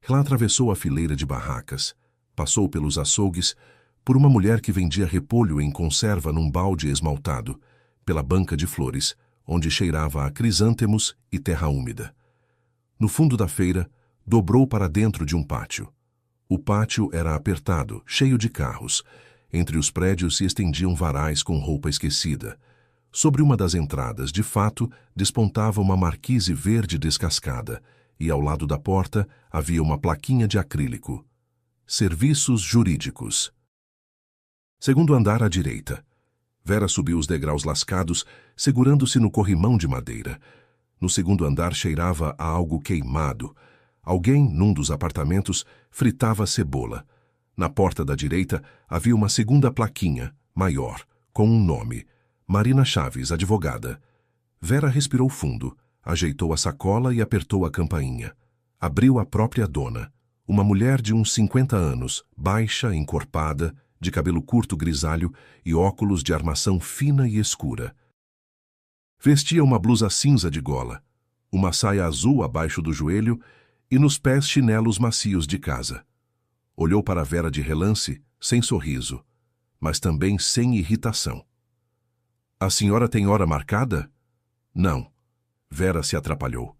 Ela atravessou a fileira de barracas, passou pelos açougues, por uma mulher que vendia repolho em conserva num balde esmaltado, pela banca de flores, onde cheirava a crisântemos e terra úmida. No fundo da feira, dobrou para dentro de um pátio. O pátio era apertado, cheio de carros. Entre os prédios se estendiam varais com roupa esquecida. Sobre uma das entradas, de fato, despontava uma marquise verde descascada, e ao lado da porta havia uma plaquinha de acrílico. Serviços jurídicos. Segundo andar à direita. Vera subiu os degraus lascados, segurando-se no corrimão de madeira. No segundo andar cheirava a algo queimado. Alguém, num dos apartamentos, fritava cebola. Na porta da direita havia uma segunda plaquinha, maior, com um nome. Marina Chaves, advogada. Vera respirou fundo, ajeitou a sacola e apertou a campainha. Abriu a própria dona. Uma mulher de uns 50 anos, baixa, encorpada, de cabelo curto grisalho e óculos de armação fina e escura. Vestia uma blusa cinza de gola, uma saia azul abaixo do joelho e nos pés chinelos macios de casa. Olhou para Vera de relance, sem sorriso, mas também sem irritação. A senhora tem hora marcada? Não. Vera se atrapalhou.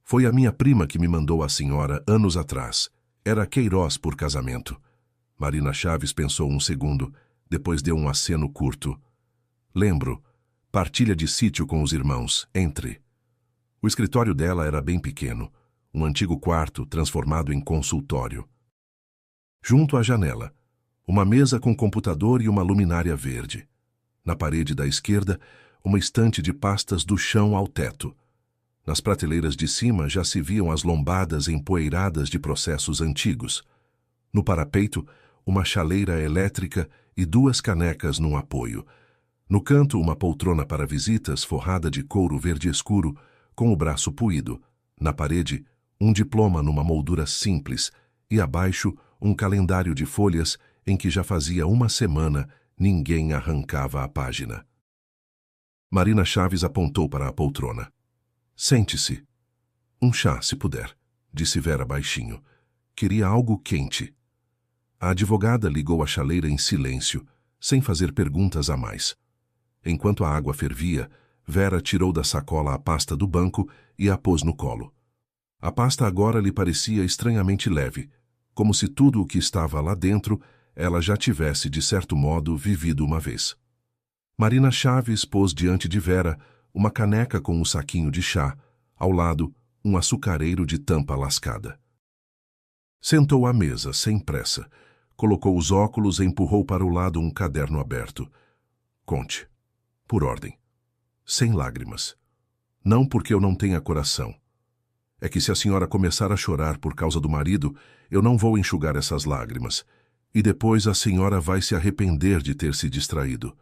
Foi a minha prima que me mandou a senhora anos atrás. Era Queiroz por casamento. Marina Chaves pensou um segundo, depois deu um aceno curto. Lembro. Partilha de sítio com os irmãos. Entre. O escritório dela era bem pequeno, um antigo quarto transformado em consultório. Junto à janela, uma mesa com computador e uma luminária verde. Na parede da esquerda, uma estante de pastas do chão ao teto. Nas prateleiras de cima já se viam as lombadas empoeiradas de processos antigos. No parapeito, uma chaleira elétrica e 2 canecas num apoio. No canto, uma poltrona para visitas forrada de couro verde escuro, com o braço puído. Na parede, um diploma numa moldura simples e abaixo um calendário de folhas em que já fazia uma semana ninguém arrancava a página. Marina Chaves apontou para a poltrona. Sente-se. Um chá, se puder, disse Vera baixinho. Queria algo quente. A advogada ligou a chaleira em silêncio, sem fazer perguntas a mais. Enquanto a água fervia, Vera tirou da sacola a pasta do banco e a pôs no colo. A pasta agora lhe parecia estranhamente leve, como se tudo o que estava lá dentro ela já tivesse, de certo modo, vivido uma vez. Marina Chaves pôs diante de Vera uma caneca com um saquinho de chá, ao lado, um açucareiro de tampa lascada. Sentou à mesa, sem pressa. Colocou os óculos e empurrou para o lado um caderno aberto. Conte. Por ordem. Sem lágrimas. Não porque eu não tenha coração. É que se a senhora começar a chorar por causa do marido, eu não vou enxugar essas lágrimas. E depois a senhora vai se arrepender de ter se distraído.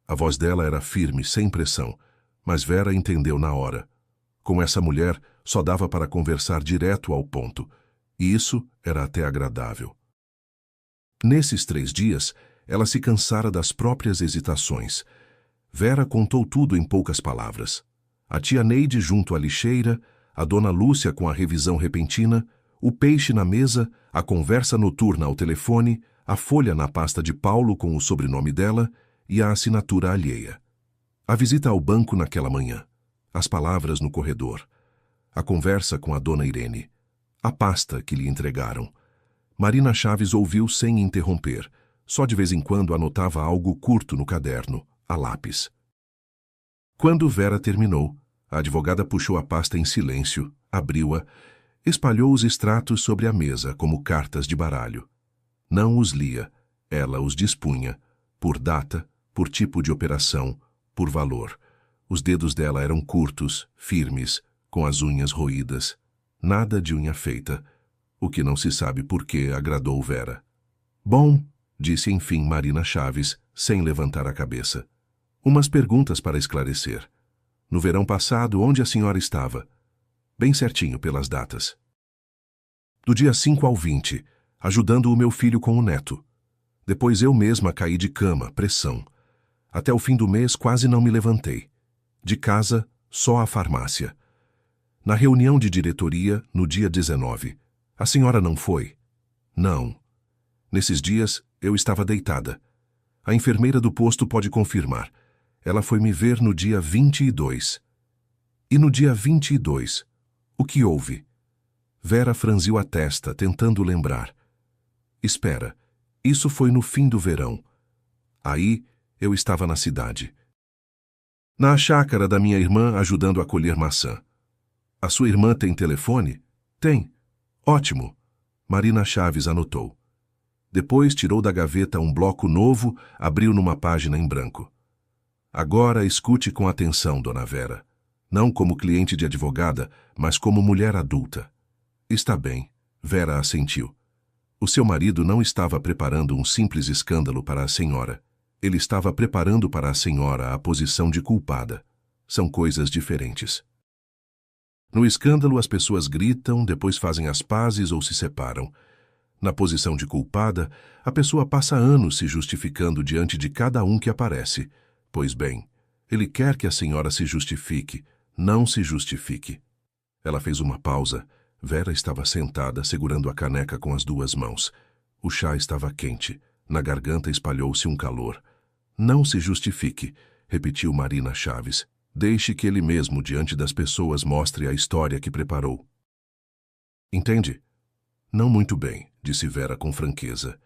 A voz dela era firme, sem pressão, mas Vera entendeu na hora. Com essa mulher, só dava para conversar direto ao ponto, e isso era até agradável. Nesses 3 dias, ela se cansara das próprias hesitações. Vera contou tudo em poucas palavras. A tia Neide junto à lixeira, a dona Lúcia com a revisão repentina, o peixe na mesa, a conversa noturna ao telefone, a folha na pasta de Paulo com o sobrenome dela e a assinatura alheia. A visita ao banco naquela manhã, as palavras no corredor, a conversa com a dona Irene, a pasta que lhe entregaram. Marina Chaves ouviu sem interromper, só de vez em quando anotava algo curto no caderno, a lápis. Quando Vera terminou, a advogada puxou a pasta em silêncio, abriu-a, espalhou os extratos sobre a mesa como cartas de baralho. Não os lia, ela os dispunha, por data, por tipo de operação, por valor. Os dedos dela eram curtos, firmes, com as unhas roídas. Nada de unha feita, o que não se sabe por que agradou Vera. Bom, disse enfim Marina Chaves, sem levantar a cabeça. Umas perguntas para esclarecer. No verão passado, onde a senhora estava? Bem certinho pelas datas. Do dia 5 ao 20, ajudando o meu filho com o neto. Depois eu mesma caí de cama, pressão. Até o fim do mês quase não me levantei. De casa, só à farmácia. Na reunião de diretoria, no dia 19, a senhora não foi? Não. Nesses dias, eu estava deitada. A enfermeira do posto pode confirmar. Ela foi me ver no dia 22. E no dia 22, o que houve? Vera franziu a testa, tentando lembrar. Espera, isso foi no fim do verão. Aí, eu estava na cidade. Na chácara da minha irmã, ajudando a colher maçã. A sua irmã tem telefone? Tem. Ótimo. Marina Chaves anotou. Depois tirou da gaveta um bloco novo, abriu numa página em branco. Agora escute com atenção, dona Vera. Não como cliente de advogada, mas como mulher adulta. Está bem, Vera assentiu. O seu marido não estava preparando um simples escândalo para a senhora. Ele estava preparando para a senhora a posição de culpada. São coisas diferentes. No escândalo, as pessoas gritam, depois fazem as pazes ou se separam. Na posição de culpada, a pessoa passa anos se justificando diante de cada um que aparece. Pois bem, ele quer que a senhora se justifique, não se justifique. Ela fez uma pausa. Vera estava sentada, segurando a caneca com as 2 mãos. O chá estava quente. Na garganta espalhou-se um calor. Não se justifique, repetiu Marina Chaves. Deixe que ele mesmo, diante das pessoas, mostre a história que preparou. Entende? Não muito bem, disse Vera com franqueza.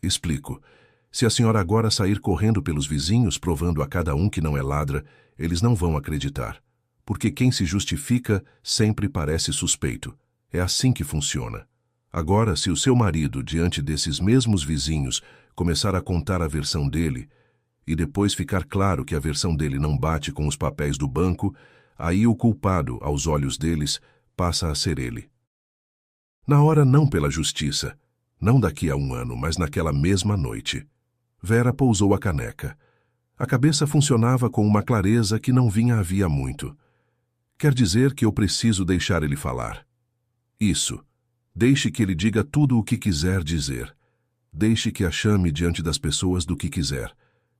Explico. Se a senhora agora sair correndo pelos vizinhos, provando a cada um que não é ladra, eles não vão acreditar. Porque quem se justifica sempre parece suspeito. É assim que funciona. Agora, se o seu marido, diante desses mesmos vizinhos, começar a contar a versão dele, e depois ficar claro que a versão dele não bate com os papéis do banco, aí o culpado, aos olhos deles, passa a ser ele. Na hora, não pela justiça, não daqui a 1 ano, mas naquela mesma noite. Vera pousou a caneca. A cabeça funcionava com uma clareza que não vinha havia muito. Quer dizer que eu preciso deixar ele falar. Isso. Deixe que ele diga tudo o que quiser dizer. Deixe que a chame diante das pessoas do que quiser.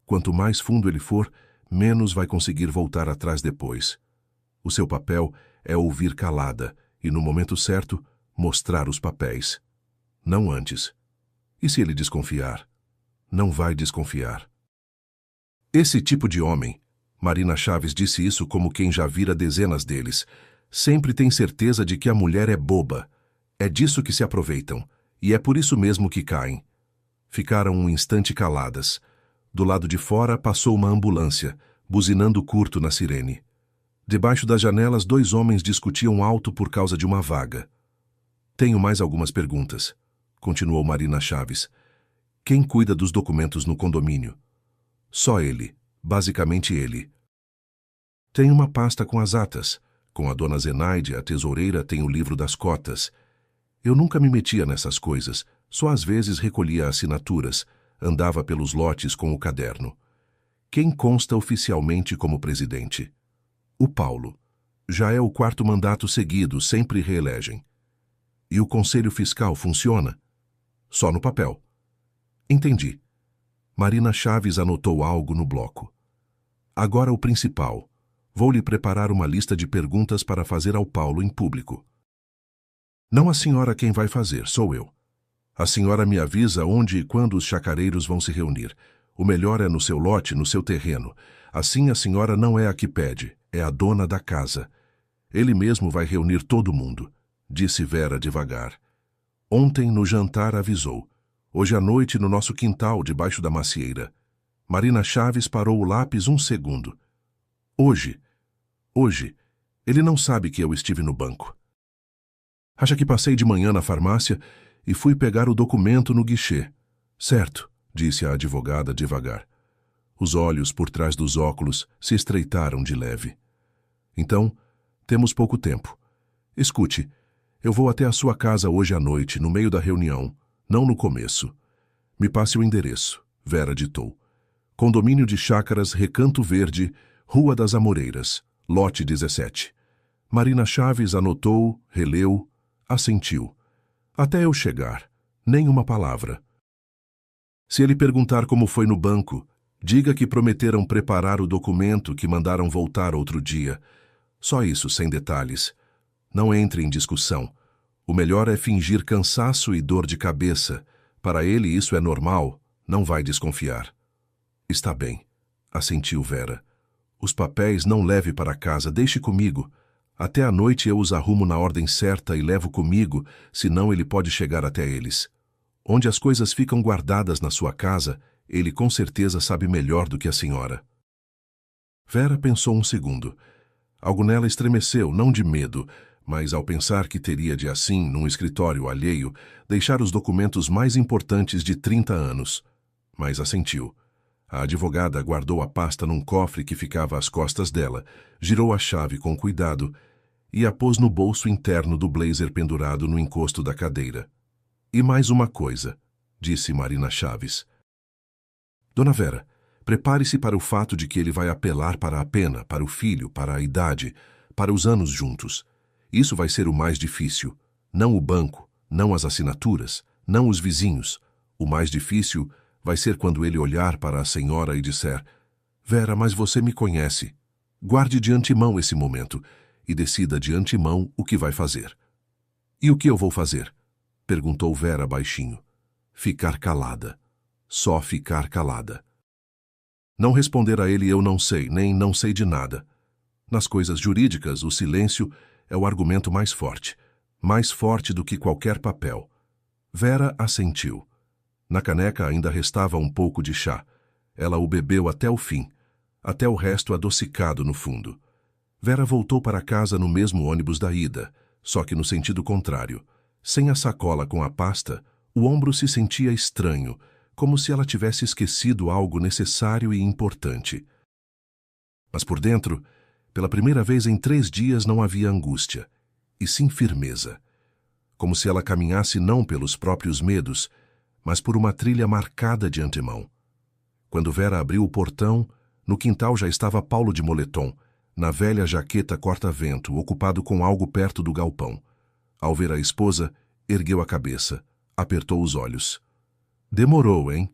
Quanto mais fundo ele for, menos vai conseguir voltar atrás depois. O seu papel é ouvir calada e, no momento certo, mostrar os papéis. Não antes. E se ele desconfiar? Não vai desconfiar. Esse tipo de homem, Marina Chaves disse isso como quem já vira dezenas deles, sempre tem certeza de que a mulher é boba. É disso que se aproveitam, e é por isso mesmo que caem. Ficaram um instante caladas. Do lado de fora passou uma ambulância, buzinando curto na sirene. Debaixo das janelas, 2 homens discutiam alto por causa de uma vaga. Tenho mais algumas perguntas, continuou Marina Chaves. Quem cuida dos documentos no condomínio? Só ele, basicamente ele. Tem uma pasta com as atas. Com a dona Zenaide, a tesoureira, tem o livro das cotas. Eu nunca me metia nessas coisas, só às vezes recolhia assinaturas, andava pelos lotes com o caderno. Quem consta oficialmente como presidente? O Paulo. Já é o 4º mandato seguido, sempre reelegem. E o Conselho Fiscal funciona? Só no papel. Entendi. Marina Chaves anotou algo no bloco. Agora o principal. Vou lhe preparar uma lista de perguntas para fazer ao Paulo em público. Não a senhora quem vai fazer, sou eu. A senhora me avisa onde e quando os chacareiros vão se reunir. O melhor é no seu lote, no seu terreno. Assim a senhora não é a que pede, é a dona da casa. Ele mesmo vai reunir todo mundo, disse Vera devagar. Ontem no jantar avisou. Hoje à noite no nosso quintal, debaixo da macieira. Marina Chaves parou o lápis 1 segundo. Hoje. Ele não sabe que eu estive no banco. Acha que passei de manhã na farmácia e fui pegar o documento no guichê. Certo, disse a advogada devagar. Os olhos por trás dos óculos se estreitaram de leve. Então, temos pouco tempo. Escute, eu vou até a sua casa hoje à noite, no meio da reunião, não no começo. Me passe o endereço, Vera ditou. Condomínio de Chácaras, Recanto Verde, Rua das Amoreiras, lote 17. Marina Chaves anotou, releu, assentiu. Até eu chegar, nem uma palavra. Se ele perguntar como foi no banco, diga que prometeram preparar o documento que mandaram voltar outro dia. Só isso, sem detalhes. Não entre em discussão. O melhor é fingir cansaço e dor de cabeça. Para ele isso é normal, não vai desconfiar. Está bem, assentiu Vera. Os papéis não leve para casa, deixe comigo. Até à noite eu os arrumo na ordem certa e levo comigo, senão ele pode chegar até eles. Onde as coisas ficam guardadas na sua casa, ele com certeza sabe melhor do que a senhora. Vera pensou um segundo. Algo nela estremeceu, não de medo, mas ao pensar que teria de assim, num escritório alheio, deixar os documentos mais importantes de 30 anos. Mas assentiu. A advogada guardou a pasta num cofre que ficava às costas dela, girou a chave com cuidado e a pôs no bolso interno do blazer pendurado no encosto da cadeira. E mais uma coisa, disse Marina Chaves. Dona Vera, prepare-se para o fato de que ele vai apelar para a pena, para o filho, para a idade, para os anos juntos. Isso vai ser o mais difícil. Não o banco, não as assinaturas, não os vizinhos. O mais difícil vai ser quando ele olhar para a senhora e disser: Vera, mas você me conhece. Guarde de antemão esse momento e decida de antemão o que vai fazer. E o que eu vou fazer? Perguntou Vera baixinho. Ficar calada. Só ficar calada. Não responder a ele eu não sei, nem não sei de nada. Nas coisas jurídicas, o silêncio é o argumento mais forte do que qualquer papel. Vera assentiu. Na caneca ainda restava um pouco de chá. Ela o bebeu até o fim, até o resto adocicado no fundo. Vera voltou para casa no mesmo ônibus da ida, só que no sentido contrário. Sem a sacola com a pasta, o ombro se sentia estranho, como se ela tivesse esquecido algo necessário e importante. Mas por dentro, pela primeira vez em 3 dias não havia angústia, e sim firmeza. Como se ela caminhasse não pelos próprios medos, mas por uma trilha marcada de antemão. Quando Vera abriu o portão, no quintal já estava Paulo de moletom, na velha jaqueta corta-vento, ocupado com algo perto do galpão. Ao ver a esposa, ergueu a cabeça, apertou os olhos. Demorou, hein?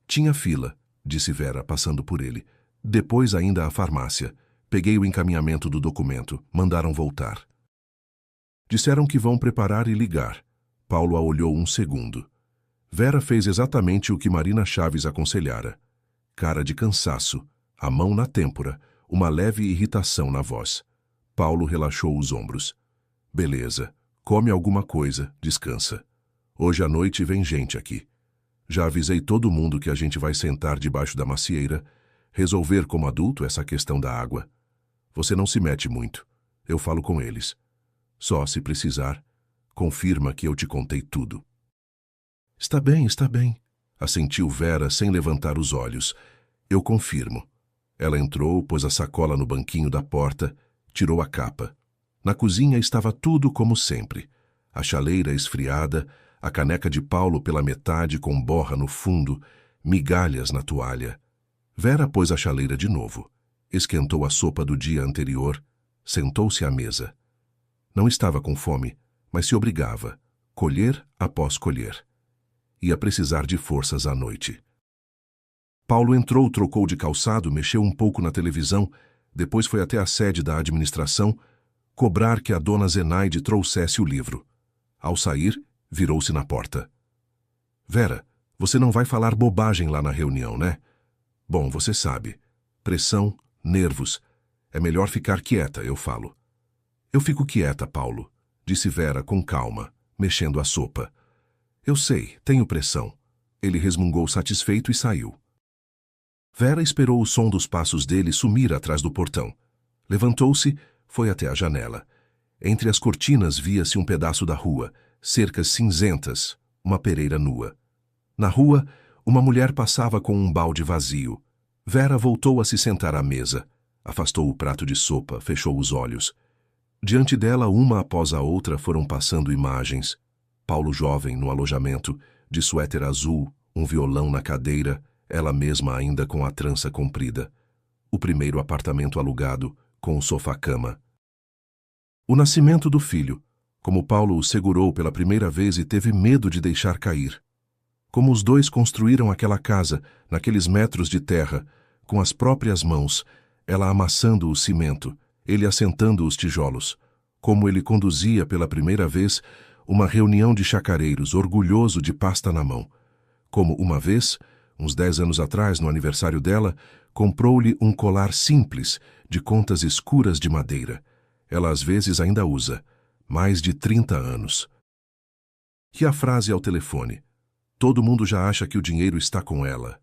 Tinha fila, disse Vera, passando por ele. Depois ainda a farmácia. Peguei o encaminhamento do documento. Mandaram voltar. Disseram que vão preparar e ligar. Paulo a olhou um segundo. Vera fez exatamente o que Marina Chaves aconselhara. Cara de cansaço, a mão na têmpora, uma leve irritação na voz. Paulo relaxou os ombros. Beleza, come alguma coisa, descansa. Hoje à noite vem gente aqui. Já avisei todo mundo que a gente vai sentar debaixo da macieira, resolver como adulto essa questão da água. Você não se mete muito. Eu falo com eles. Só se precisar, confirma que eu te contei tudo. Está bem, assentiu Vera sem levantar os olhos. Eu confirmo. Ela entrou, pôs a sacola no banquinho da porta, tirou a capa. Na cozinha estava tudo como sempre. A chaleira esfriada, a caneca de Paulo pela metade com borra no fundo, migalhas na toalha. Vera pôs a chaleira de novo. Esquentou a sopa do dia anterior, sentou-se à mesa. Não estava com fome, mas se obrigava, colher após colher. Ia precisar de forças à noite. Paulo entrou, trocou de calçado, mexeu um pouco na televisão, depois foi até a sede da administração, cobrar que a dona Zenaide trouxesse o livro. Ao sair, virou-se na porta. Vera, você não vai falar bobagem lá na reunião, né? Bom, você sabe. Pressão, nervos. É melhor ficar quieta, eu falo. Eu fico quieta, Paulo, disse Vera com calma, mexendo a sopa. Eu sei, tenho pressão. Ele resmungou satisfeito e saiu. Vera esperou o som dos passos dele sumir atrás do portão. Levantou-se, foi até a janela. Entre as cortinas via-se um pedaço da rua, cercas cinzentas, uma pereira nua. Na rua, uma mulher passava com um balde vazio. Vera voltou a se sentar à mesa. Afastou o prato de sopa, fechou os olhos. Diante dela, uma após a outra, foram passando imagens. Paulo jovem no alojamento, de suéter azul, um violão na cadeira, ela mesma ainda com a trança comprida. O primeiro apartamento alugado, com o sofá-cama. O nascimento do filho, como Paulo o segurou pela primeira vez e teve medo de deixar cair. Como os dois construíram aquela casa, naqueles metros de terra, com as próprias mãos, ela amassando o cimento, ele assentando os tijolos. Como ele conduzia pela primeira vez uma reunião de chacareiros, orgulhoso de pasta na mão. Como uma vez, uns 10 anos atrás, no aniversário dela, comprou-lhe um colar simples, de contas escuras de madeira. Ela às vezes ainda usa, mais de 30 anos. E a frase ao telefone. Todo mundo já acha que o dinheiro está com ela.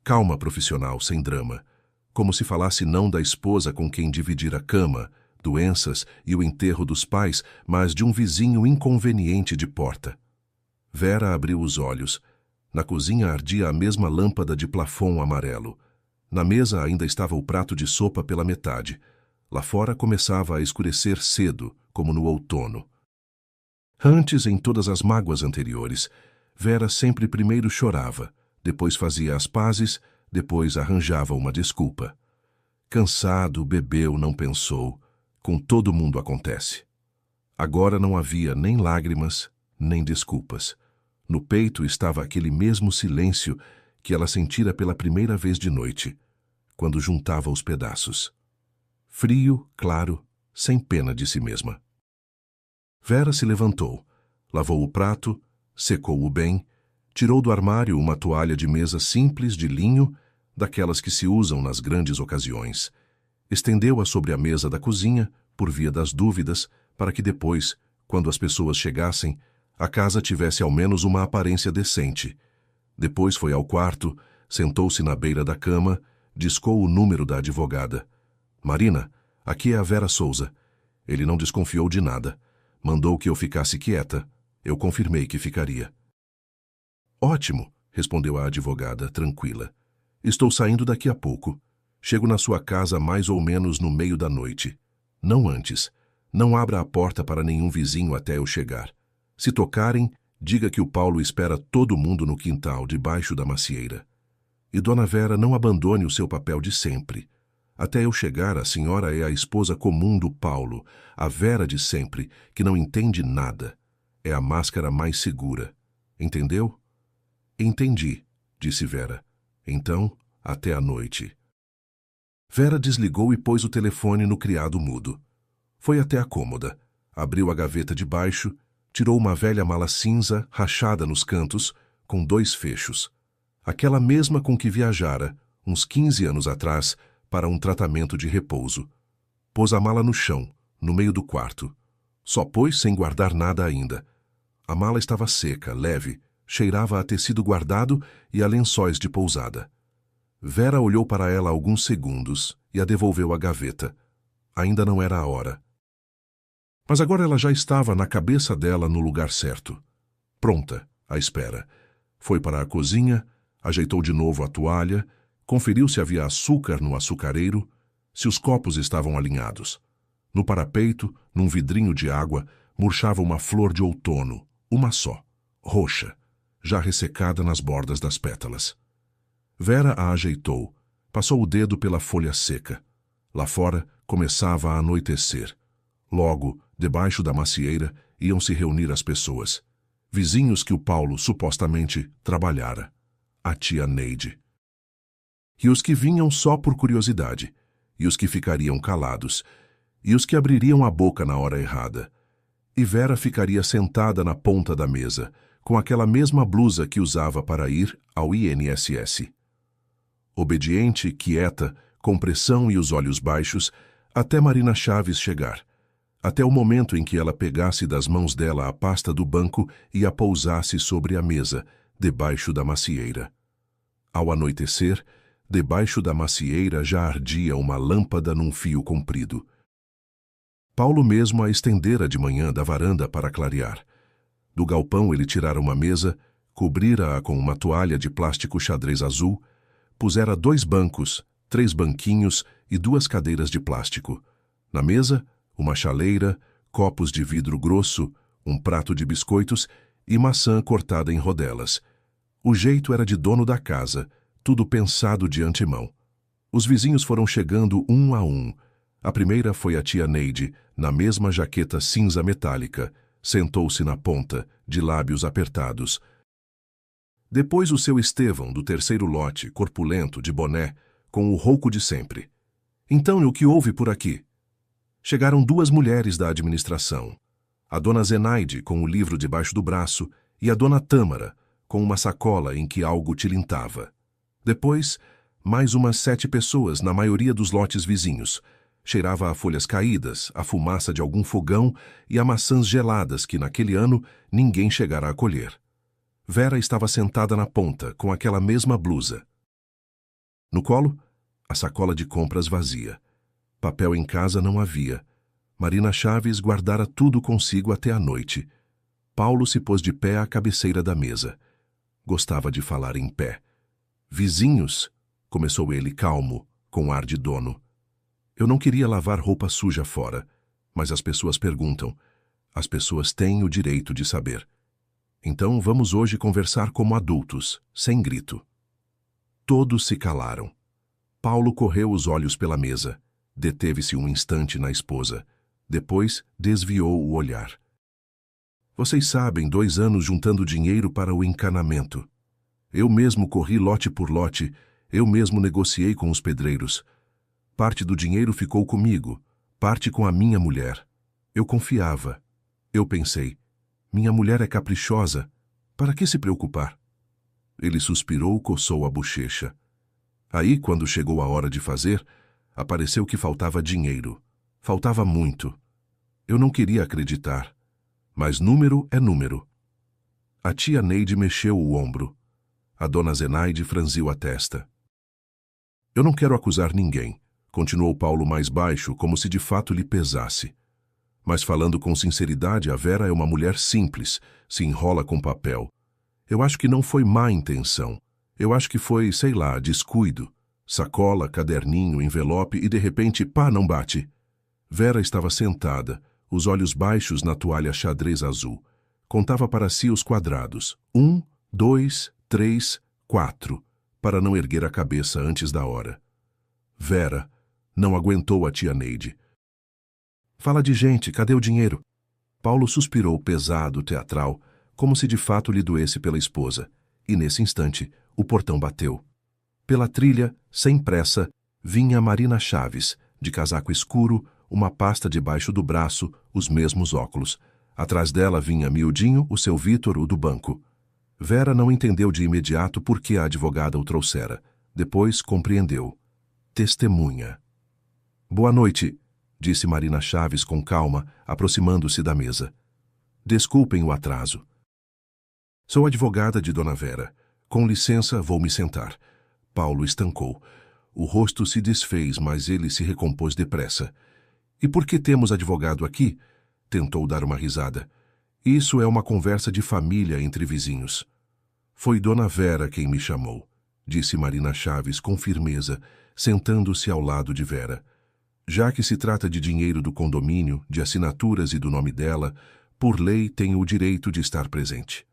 Calma profissional, sem drama. Como se falasse não da esposa com quem dividir a cama, doenças e o enterro dos pais, mas de um vizinho inconveniente de porta. Vera abriu os olhos. Na cozinha ardia a mesma lâmpada de plafon amarelo. Na mesa ainda estava o prato de sopa pela metade. Lá fora começava a escurecer cedo, como no outono. Antes, em todas as mágoas anteriores, Vera sempre primeiro chorava, depois fazia as pazes, depois arranjava uma desculpa. Cansado, bebeu, não pensou. Com todo mundo acontece. Agora não havia nem lágrimas, nem desculpas. No peito estava aquele mesmo silêncio que ela sentira pela primeira vez de noite, quando juntava os pedaços. Frio, claro, sem pena de si mesma. Vera se levantou, lavou o prato, secou-o bem, tirou do armário uma toalha de mesa simples de linho, daquelas que se usam nas grandes ocasiões. Estendeu-a sobre a mesa da cozinha, por via das dúvidas, para que depois, quando as pessoas chegassem, a casa tivesse ao menos uma aparência decente. Depois foi ao quarto, sentou-se na beira da cama, discou o número da advogada. Marina, aqui é a Vera Souza. Ele não desconfiou de nada. Mandou que eu ficasse quieta. Eu confirmei que ficaria. Ótimo, respondeu a advogada, tranquila. Estou saindo daqui a pouco. Chego na sua casa mais ou menos no meio da noite. Não antes. Não abra a porta para nenhum vizinho até eu chegar. Se tocarem, diga que o Paulo espera todo mundo no quintal, debaixo da macieira. E Dona Vera não abandone o seu papel de sempre. Até eu chegar, a senhora é a esposa comum do Paulo, a Vera de sempre, que não entende nada. É a máscara mais segura. Entendeu? Entendi, disse Vera. Então, até a noite. Vera desligou e pôs o telefone no criado mudo. Foi até a cômoda, abriu a gaveta de baixo, tirou uma velha mala cinza, rachada nos cantos, com 2 fechos. Aquela mesma com que viajara, uns 15 anos atrás, para um tratamento de repouso. Pôs a mala no chão, no meio do quarto. Só pôs sem guardar nada ainda. A mala estava seca, leve, cheirava a tecido guardado e a lençóis de pousada. Vera olhou para ela alguns segundos e a devolveu à gaveta. Ainda não era a hora. Mas agora ela já estava na cabeça dela no lugar certo. Pronta, à espera. Foi para a cozinha, ajeitou de novo a toalha, conferiu se havia açúcar no açucareiro, se os copos estavam alinhados. No parapeito, num vidrinho de água, murchava uma flor de outono, uma só, roxa, já ressecada nas bordas das pétalas. Vera a ajeitou, passou o dedo pela folha seca. Lá fora começava a anoitecer. Logo, debaixo da macieira, iam se reunir as pessoas. Vizinhos que o Paulo supostamente trabalhara. A tia Neide. E os que vinham só por curiosidade, e os que ficariam calados, e os que abririam a boca na hora errada. E Vera ficaria sentada na ponta da mesa, com aquela mesma blusa que usava para ir ao INSS. Obediente, quieta, com pressão e os olhos baixos, até Marina Chaves chegar. Até o momento em que ela pegasse das mãos dela a pasta do banco e a pousasse sobre a mesa, debaixo da macieira. Ao anoitecer, debaixo da macieira já ardia uma lâmpada num fio comprido. Paulo mesmo a estendera de manhã da varanda para clarear. Do galpão ele tirara uma mesa, cobrira-a com uma toalha de plástico xadrez azul, pusera 2 bancos, 3 banquinhos e 2 cadeiras de plástico. Na mesa, uma chaleira, copos de vidro grosso, um prato de biscoitos e maçã cortada em rodelas. O jeito era de dono da casa, tudo pensado de antemão. Os vizinhos foram chegando um a um. A primeira foi a tia Neide, na mesma jaqueta cinza metálica. Sentou-se na ponta, de lábios apertados. Depois o seu Estevão, do 3º lote, corpulento, de boné, com o rouco de sempre. Então, o que houve por aqui? Chegaram 2 mulheres da administração. A dona Zenaide, com o livro debaixo do braço, e a dona Tâmara, com uma sacola em que algo tilintava. Depois, mais umas 7 pessoas, na maioria dos lotes vizinhos. Cheirava a folhas caídas, a fumaça de algum fogão e a maçãs geladas que, naquele ano, ninguém chegara a colher. Vera estava sentada na ponta, com aquela mesma blusa. No colo, a sacola de compras vazia. Papel em casa não havia. Marina Chaves guardara tudo consigo até a noite. Paulo se pôs de pé à cabeceira da mesa. Gostava de falar em pé. Vizinhos, começou ele calmo, com ar de dono. Eu não queria lavar roupa suja fora, mas as pessoas perguntam. As pessoas têm o direito de saber. Então vamos hoje conversar como adultos, sem grito. Todos se calaram. Paulo correu os olhos pela mesa. Deteve-se um instante na esposa. Depois desviou o olhar. Vocês sabem, 2 anos juntando dinheiro para o encanamento. Eu mesmo corri lote por lote, eu mesmo negociei com os pedreiros. Parte do dinheiro ficou comigo, parte com a minha mulher. Eu confiava. Eu pensei, minha mulher é caprichosa, para que se preocupar? Ele suspirou, coçou a bochecha. Aí, quando chegou a hora de fazer, apareceu que faltava dinheiro. Faltava muito. Eu não queria acreditar. Mas número é número. A tia Neide mexeu o ombro. A dona Zenaide franziu a testa. Eu não quero acusar ninguém, continuou Paulo mais baixo, como se de fato lhe pesasse. Mas falando com sinceridade, a Vera é uma mulher simples, se enrola com papel. Eu acho que não foi má intenção. Eu acho que foi, sei lá, descuido. Sacola, caderninho, envelope e de repente, pá, não bate. Vera estava sentada, os olhos baixos na toalha xadrez azul. Contava para si os quadrados. 1, 2, 3, 4, para não erguer a cabeça antes da hora. Vera não aguentou a tia Neide. Fala de gente, cadê o dinheiro? Paulo suspirou pesado, teatral, como se de fato lhe doesse pela esposa. E nesse instante, o portão bateu. Pela trilha, sem pressa, vinha Marina Chaves, de casaco escuro, uma pasta debaixo do braço, os mesmos óculos. Atrás dela vinha miudinho o seu Vítor, o do banco. Vera não entendeu de imediato por que a advogada o trouxera. Depois compreendeu. Testemunha. Boa noite, disse Marina Chaves com calma, aproximando-se da mesa. Desculpem o atraso. Sou advogada de Dona Vera. Com licença, vou me sentar. Paulo estancou. O rosto se desfez, mas ele se recompôs depressa. E por que temos advogado aqui? Tentou dar uma risada. Isso é uma conversa de família entre vizinhos. Foi Dona Vera quem me chamou, disse Marina Chaves com firmeza, sentando-se ao lado de Vera. Já que se trata de dinheiro do condomínio, de assinaturas e do nome dela, por lei tenho o direito de estar presente.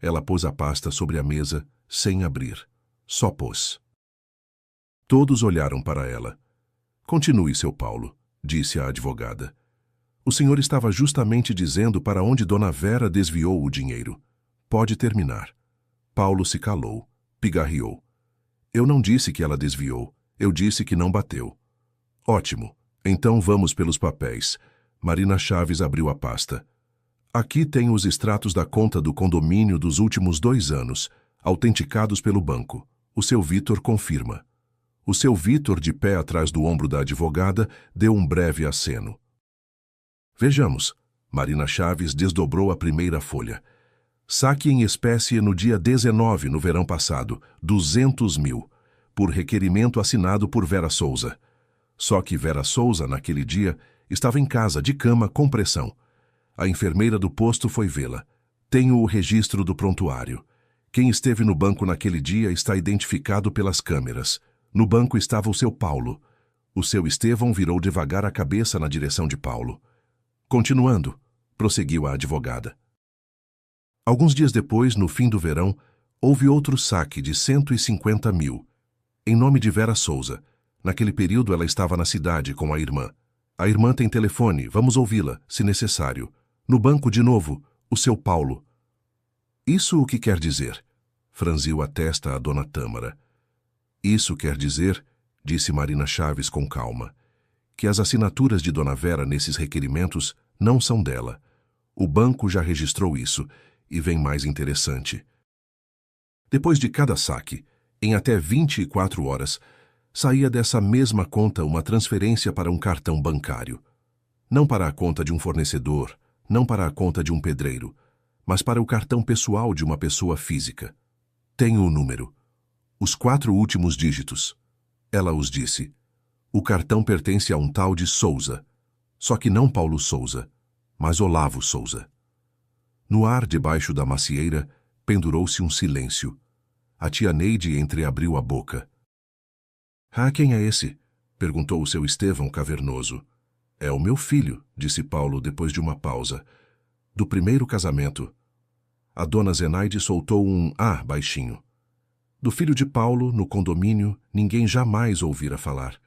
Ela pôs a pasta sobre a mesa, sem abrir. Só pôs. Todos olharam para ela. Continue, seu Paulo, disse a advogada. O senhor estava justamente dizendo para onde Dona Vera desviou o dinheiro. Pode terminar. Paulo se calou, pigarreou. Eu não disse que ela desviou, eu disse que não bateu. Ótimo, então vamos pelos papéis. Marina Chaves abriu a pasta. Aqui tem os extratos da conta do condomínio dos últimos 2 anos, autenticados pelo banco. O seu Vítor confirma. O seu Vítor, de pé atrás do ombro da advogada, deu um breve aceno. Vejamos. Marina Chaves desdobrou a primeira folha. Saque em espécie no dia 19, no verão passado, 200 mil, por requerimento assinado por Vera Souza. Só que Vera Souza, naquele dia, estava em casa, de cama, com pressão. A enfermeira do posto foi vê-la. Tenho o registro do prontuário. Quem esteve no banco naquele dia está identificado pelas câmeras. No banco estava o seu Paulo. O seu Estevão virou devagar a cabeça na direção de Paulo. Continuando, prosseguiu a advogada. Alguns dias depois, no fim do verão, houve outro saque de 150 mil, em nome de Vera Souza. Naquele período ela estava na cidade com a irmã. A irmã tem telefone, vamos ouvi-la, se necessário. No banco, de novo, o seu Paulo. Isso o que quer dizer? Franziu a testa a dona Tâmara. Isso quer dizer, disse Marina Chaves com calma, que as assinaturas de Dona Vera nesses requerimentos não são dela. O banco já registrou isso, e vem mais interessante. Depois de cada saque, em até 24 horas, saía dessa mesma conta uma transferência para um cartão bancário. Não para a conta de um fornecedor, não para a conta de um pedreiro, mas para o cartão pessoal de uma pessoa física. Tenho o número. Os 4 últimos dígitos. Ela os disse. O cartão pertence a um tal de Souza. Só que não Paulo Souza, mas Olavo Souza. No ar debaixo da macieira, pendurou-se um silêncio. A tia Neide entreabriu a boca. Ah, quem é esse? Perguntou o seu Estevão cavernoso. É o meu filho, disse Paulo depois de uma pausa. Do primeiro casamento. A dona Zenaide soltou um ah baixinho. Do filho de Paulo, no condomínio, ninguém jamais ouvira falar.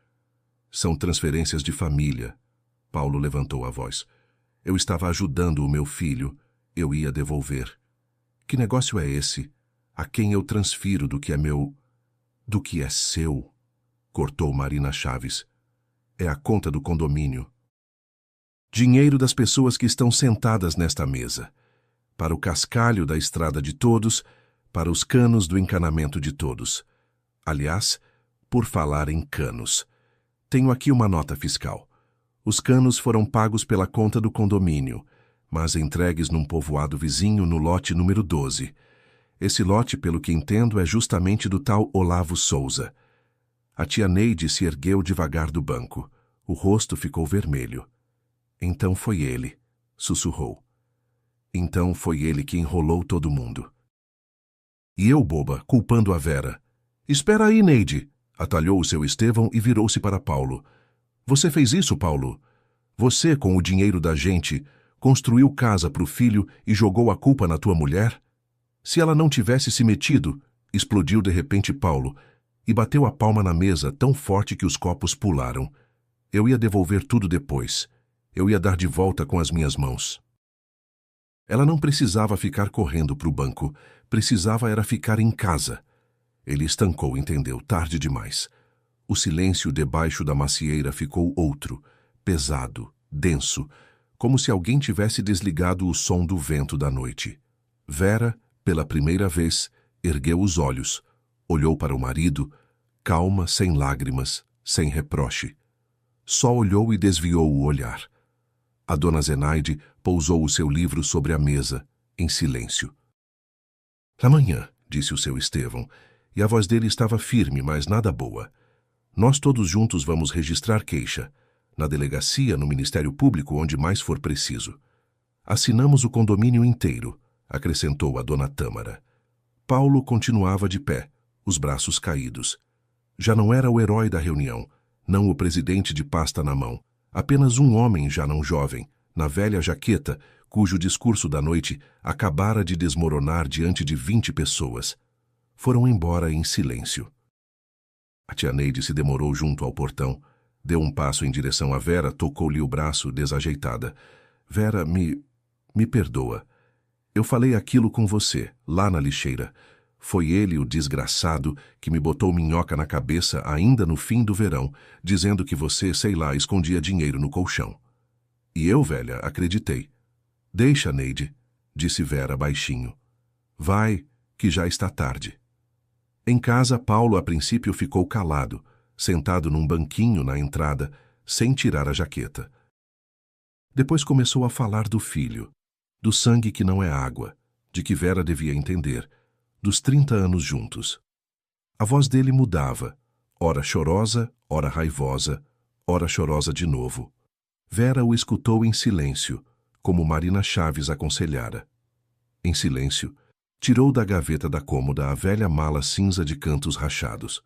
São transferências de família. Paulo levantou a voz. Eu estava ajudando o meu filho. Eu ia devolver. Que negócio é esse? A quem eu transfiro do que é meu... do que é seu? Cortou Marina Chaves. É a conta do condomínio. Dinheiro das pessoas que estão sentadas nesta mesa. Para o cascalho da estrada de todos, para os canos do encanamento de todos. Aliás, por falar em canos, tenho aqui uma nota fiscal. Os canos foram pagos pela conta do condomínio, mas entregues num povoado vizinho no lote número 12. Esse lote, pelo que entendo, é justamente do tal Olavo Souza. A tia Neide se ergueu devagar do banco. O rosto ficou vermelho. Então foi ele, sussurrou. Então foi ele que enrolou todo mundo. E eu, boba, culpando a Vera. Espera aí, Neide, atalhou o seu Estevão e virou-se para Paulo. Você fez isso, Paulo? Você, com o dinheiro da gente, construiu casa para o filho e jogou a culpa na tua mulher? Se ela não tivesse se metido, explodiu de repente Paulo e bateu a palma na mesa tão forte que os copos pularam. Eu ia devolver tudo depois. Eu ia dar de volta com as minhas mãos. Ela não precisava ficar correndo para o banco. Precisava era ficar em casa. Ele estancou, entendeu, tarde demais. O silêncio debaixo da macieira ficou outro, pesado, denso, como se alguém tivesse desligado o som do vento da noite. Vera, pela primeira vez, ergueu os olhos, olhou para o marido, calma, sem lágrimas, sem reproche. Só olhou e desviou o olhar. A dona Zenaide pousou o seu livro sobre a mesa, em silêncio. Amanhã, disse o seu Estevão, e a voz dele estava firme, mas nada boa. Nós todos juntos vamos registrar queixa, na delegacia, no Ministério Público, onde mais for preciso. Assinamos o condomínio inteiro, acrescentou a dona Tâmara. Paulo continuava de pé, os braços caídos. Já não era o herói da reunião, não o presidente de pasta na mão, apenas um homem já não jovem, na velha jaqueta, cujo discurso da noite acabara de desmoronar diante de 20 pessoas. Foram embora em silêncio. A tia Neide se demorou junto ao portão, deu um passo em direção a Vera, tocou-lhe o braço, desajeitada. Vera, me perdoa. Eu falei aquilo com você, lá na lixeira. Foi ele, o desgraçado, que me botou minhoca na cabeça ainda no fim do verão, dizendo que você, sei lá, escondia dinheiro no colchão. E eu, velha, acreditei. Deixa, Neide, disse Vera baixinho. Vai, que já está tarde. Em casa, Paulo a princípio ficou calado, sentado num banquinho na entrada, sem tirar a jaqueta. Depois começou a falar do filho, do sangue que não é água, de que Vera devia entender, dos 30 anos juntos. A voz dele mudava, ora chorosa, ora raivosa, ora chorosa de novo. Vera o escutou em silêncio, como Marina Chaves aconselhara. Em silêncio, tirou da gaveta da cômoda a velha mala cinza de cantos rachados.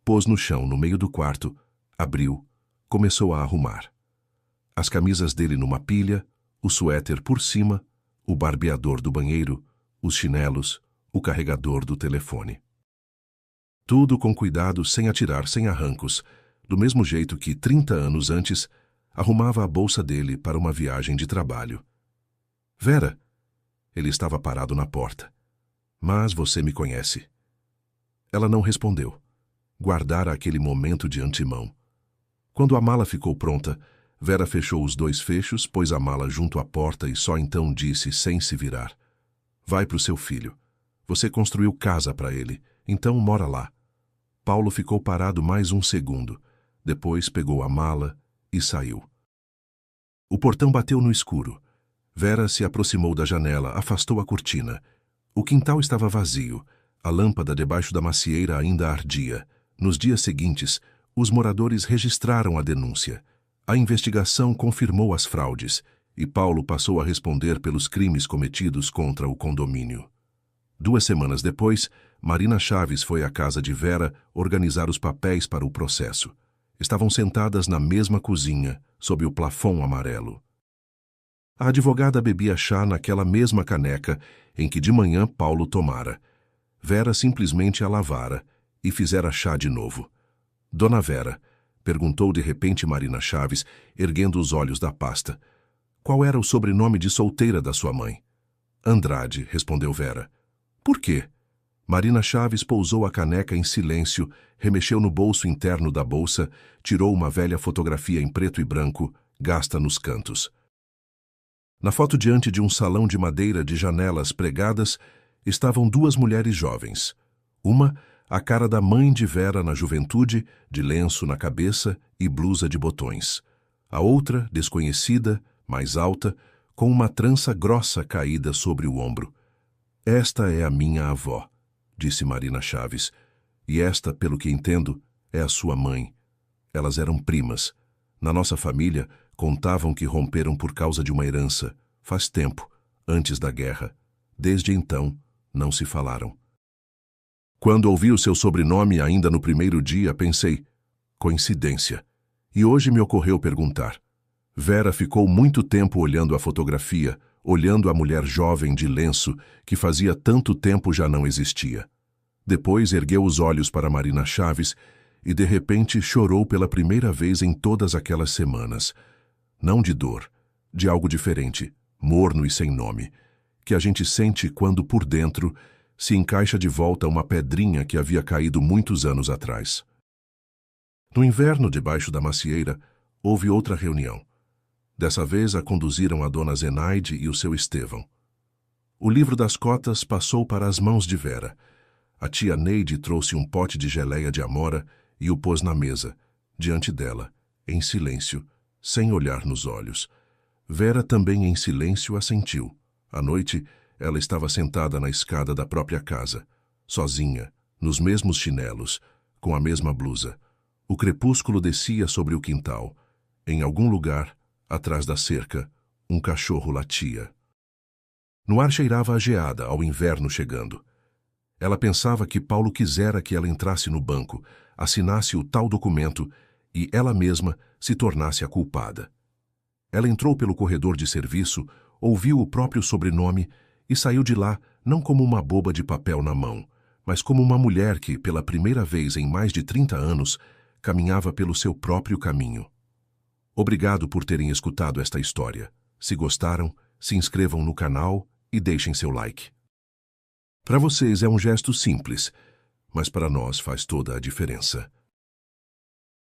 Pôs no chão, no meio do quarto, abriu, começou a arrumar. As camisas dele numa pilha, o suéter por cima, o barbeador do banheiro, os chinelos, o carregador do telefone. Tudo com cuidado, sem atirar, sem arrancos, do mesmo jeito que, 30 anos antes, arrumava a bolsa dele para uma viagem de trabalho. Vera! Ele estava parado na porta. Mas você me conhece. Ela não respondeu. Guardara aquele momento de antemão. Quando a mala ficou pronta, Vera fechou os 2 fechos, pôs a mala junto à porta e só então disse, sem se virar. Vai para o seu filho. Você construiu casa para ele, então mora lá. Paulo ficou parado mais um segundo. Depois pegou a mala e saiu. O portão bateu no escuro. Vera se aproximou da janela, afastou a cortina. O quintal estava vazio. A lâmpada debaixo da macieira ainda ardia. Nos dias seguintes, os moradores registraram a denúncia. A investigação confirmou as fraudes e Paulo passou a responder pelos crimes cometidos contra o condomínio. 2 semanas depois, Marina Chaves foi à casa de Vera organizar os papéis para o processo. Estavam sentadas na mesma cozinha, sob o plafond amarelo. A advogada bebia chá naquela mesma caneca em que de manhã Paulo tomara. Vera simplesmente a lavara e fizera chá de novo. Dona Vera, perguntou de repente Marina Chaves, erguendo os olhos da pasta. Qual era o sobrenome de solteira da sua mãe? Andrade, respondeu Vera. Por quê? Marina Chaves pousou a caneca em silêncio, remexeu no bolso interno da bolsa, tirou uma velha fotografia em preto e branco, gasta nos cantos. Na foto diante de um salão de madeira de janelas pregadas, estavam 2 mulheres jovens. Uma, a cara da mãe de Vera na juventude, de lenço na cabeça e blusa de botões. A outra, desconhecida, mais alta, com uma trança grossa caída sobre o ombro. Esta é a minha avó, disse Marina Chaves, e esta, pelo que entendo, é a sua mãe. Elas eram primas. Na nossa família, contavam que romperam por causa de uma herança, faz tempo, antes da guerra. Desde então, não se falaram. Quando ouvi o seu sobrenome ainda no primeiro dia, pensei, coincidência. E hoje me ocorreu perguntar. Vera ficou muito tempo olhando a fotografia, olhando a mulher jovem de lenço que fazia tanto tempo já não existia. Depois ergueu os olhos para Marina Chaves e de repente chorou pela primeira vez em todas aquelas semanas. Não de dor, de algo diferente, morno e sem nome, que a gente sente quando por dentro se encaixa de volta uma pedrinha que havia caído muitos anos atrás. No inverno, debaixo da macieira, houve outra reunião. Dessa vez a conduziram a dona Zenaide e o seu Estevão. O livro das cotas passou para as mãos de Vera. A tia Neide trouxe um pote de geleia de amora e o pôs na mesa, diante dela, em silêncio, sem olhar nos olhos. Vera também em silêncio assentiu. À noite, ela estava sentada na escada da própria casa, sozinha, nos mesmos chinelos, com a mesma blusa. O crepúsculo descia sobre o quintal. Em algum lugar, atrás da cerca, um cachorro latia. No ar cheirava a geada, ao inverno chegando. Ela pensava que Paulo quisera que ela entrasse no banco, assinasse o tal documento e ela mesma se tornasse a culpada. Ela entrou pelo corredor de serviço, ouviu o próprio sobrenome e saiu de lá não como uma boba de papel na mão, mas como uma mulher que, pela primeira vez em mais de 30 anos, caminhava pelo seu próprio caminho. Obrigado por terem escutado esta história. Se gostaram, se inscrevam no canal e deixem seu like. Para vocês é um gesto simples, mas para nós faz toda a diferença.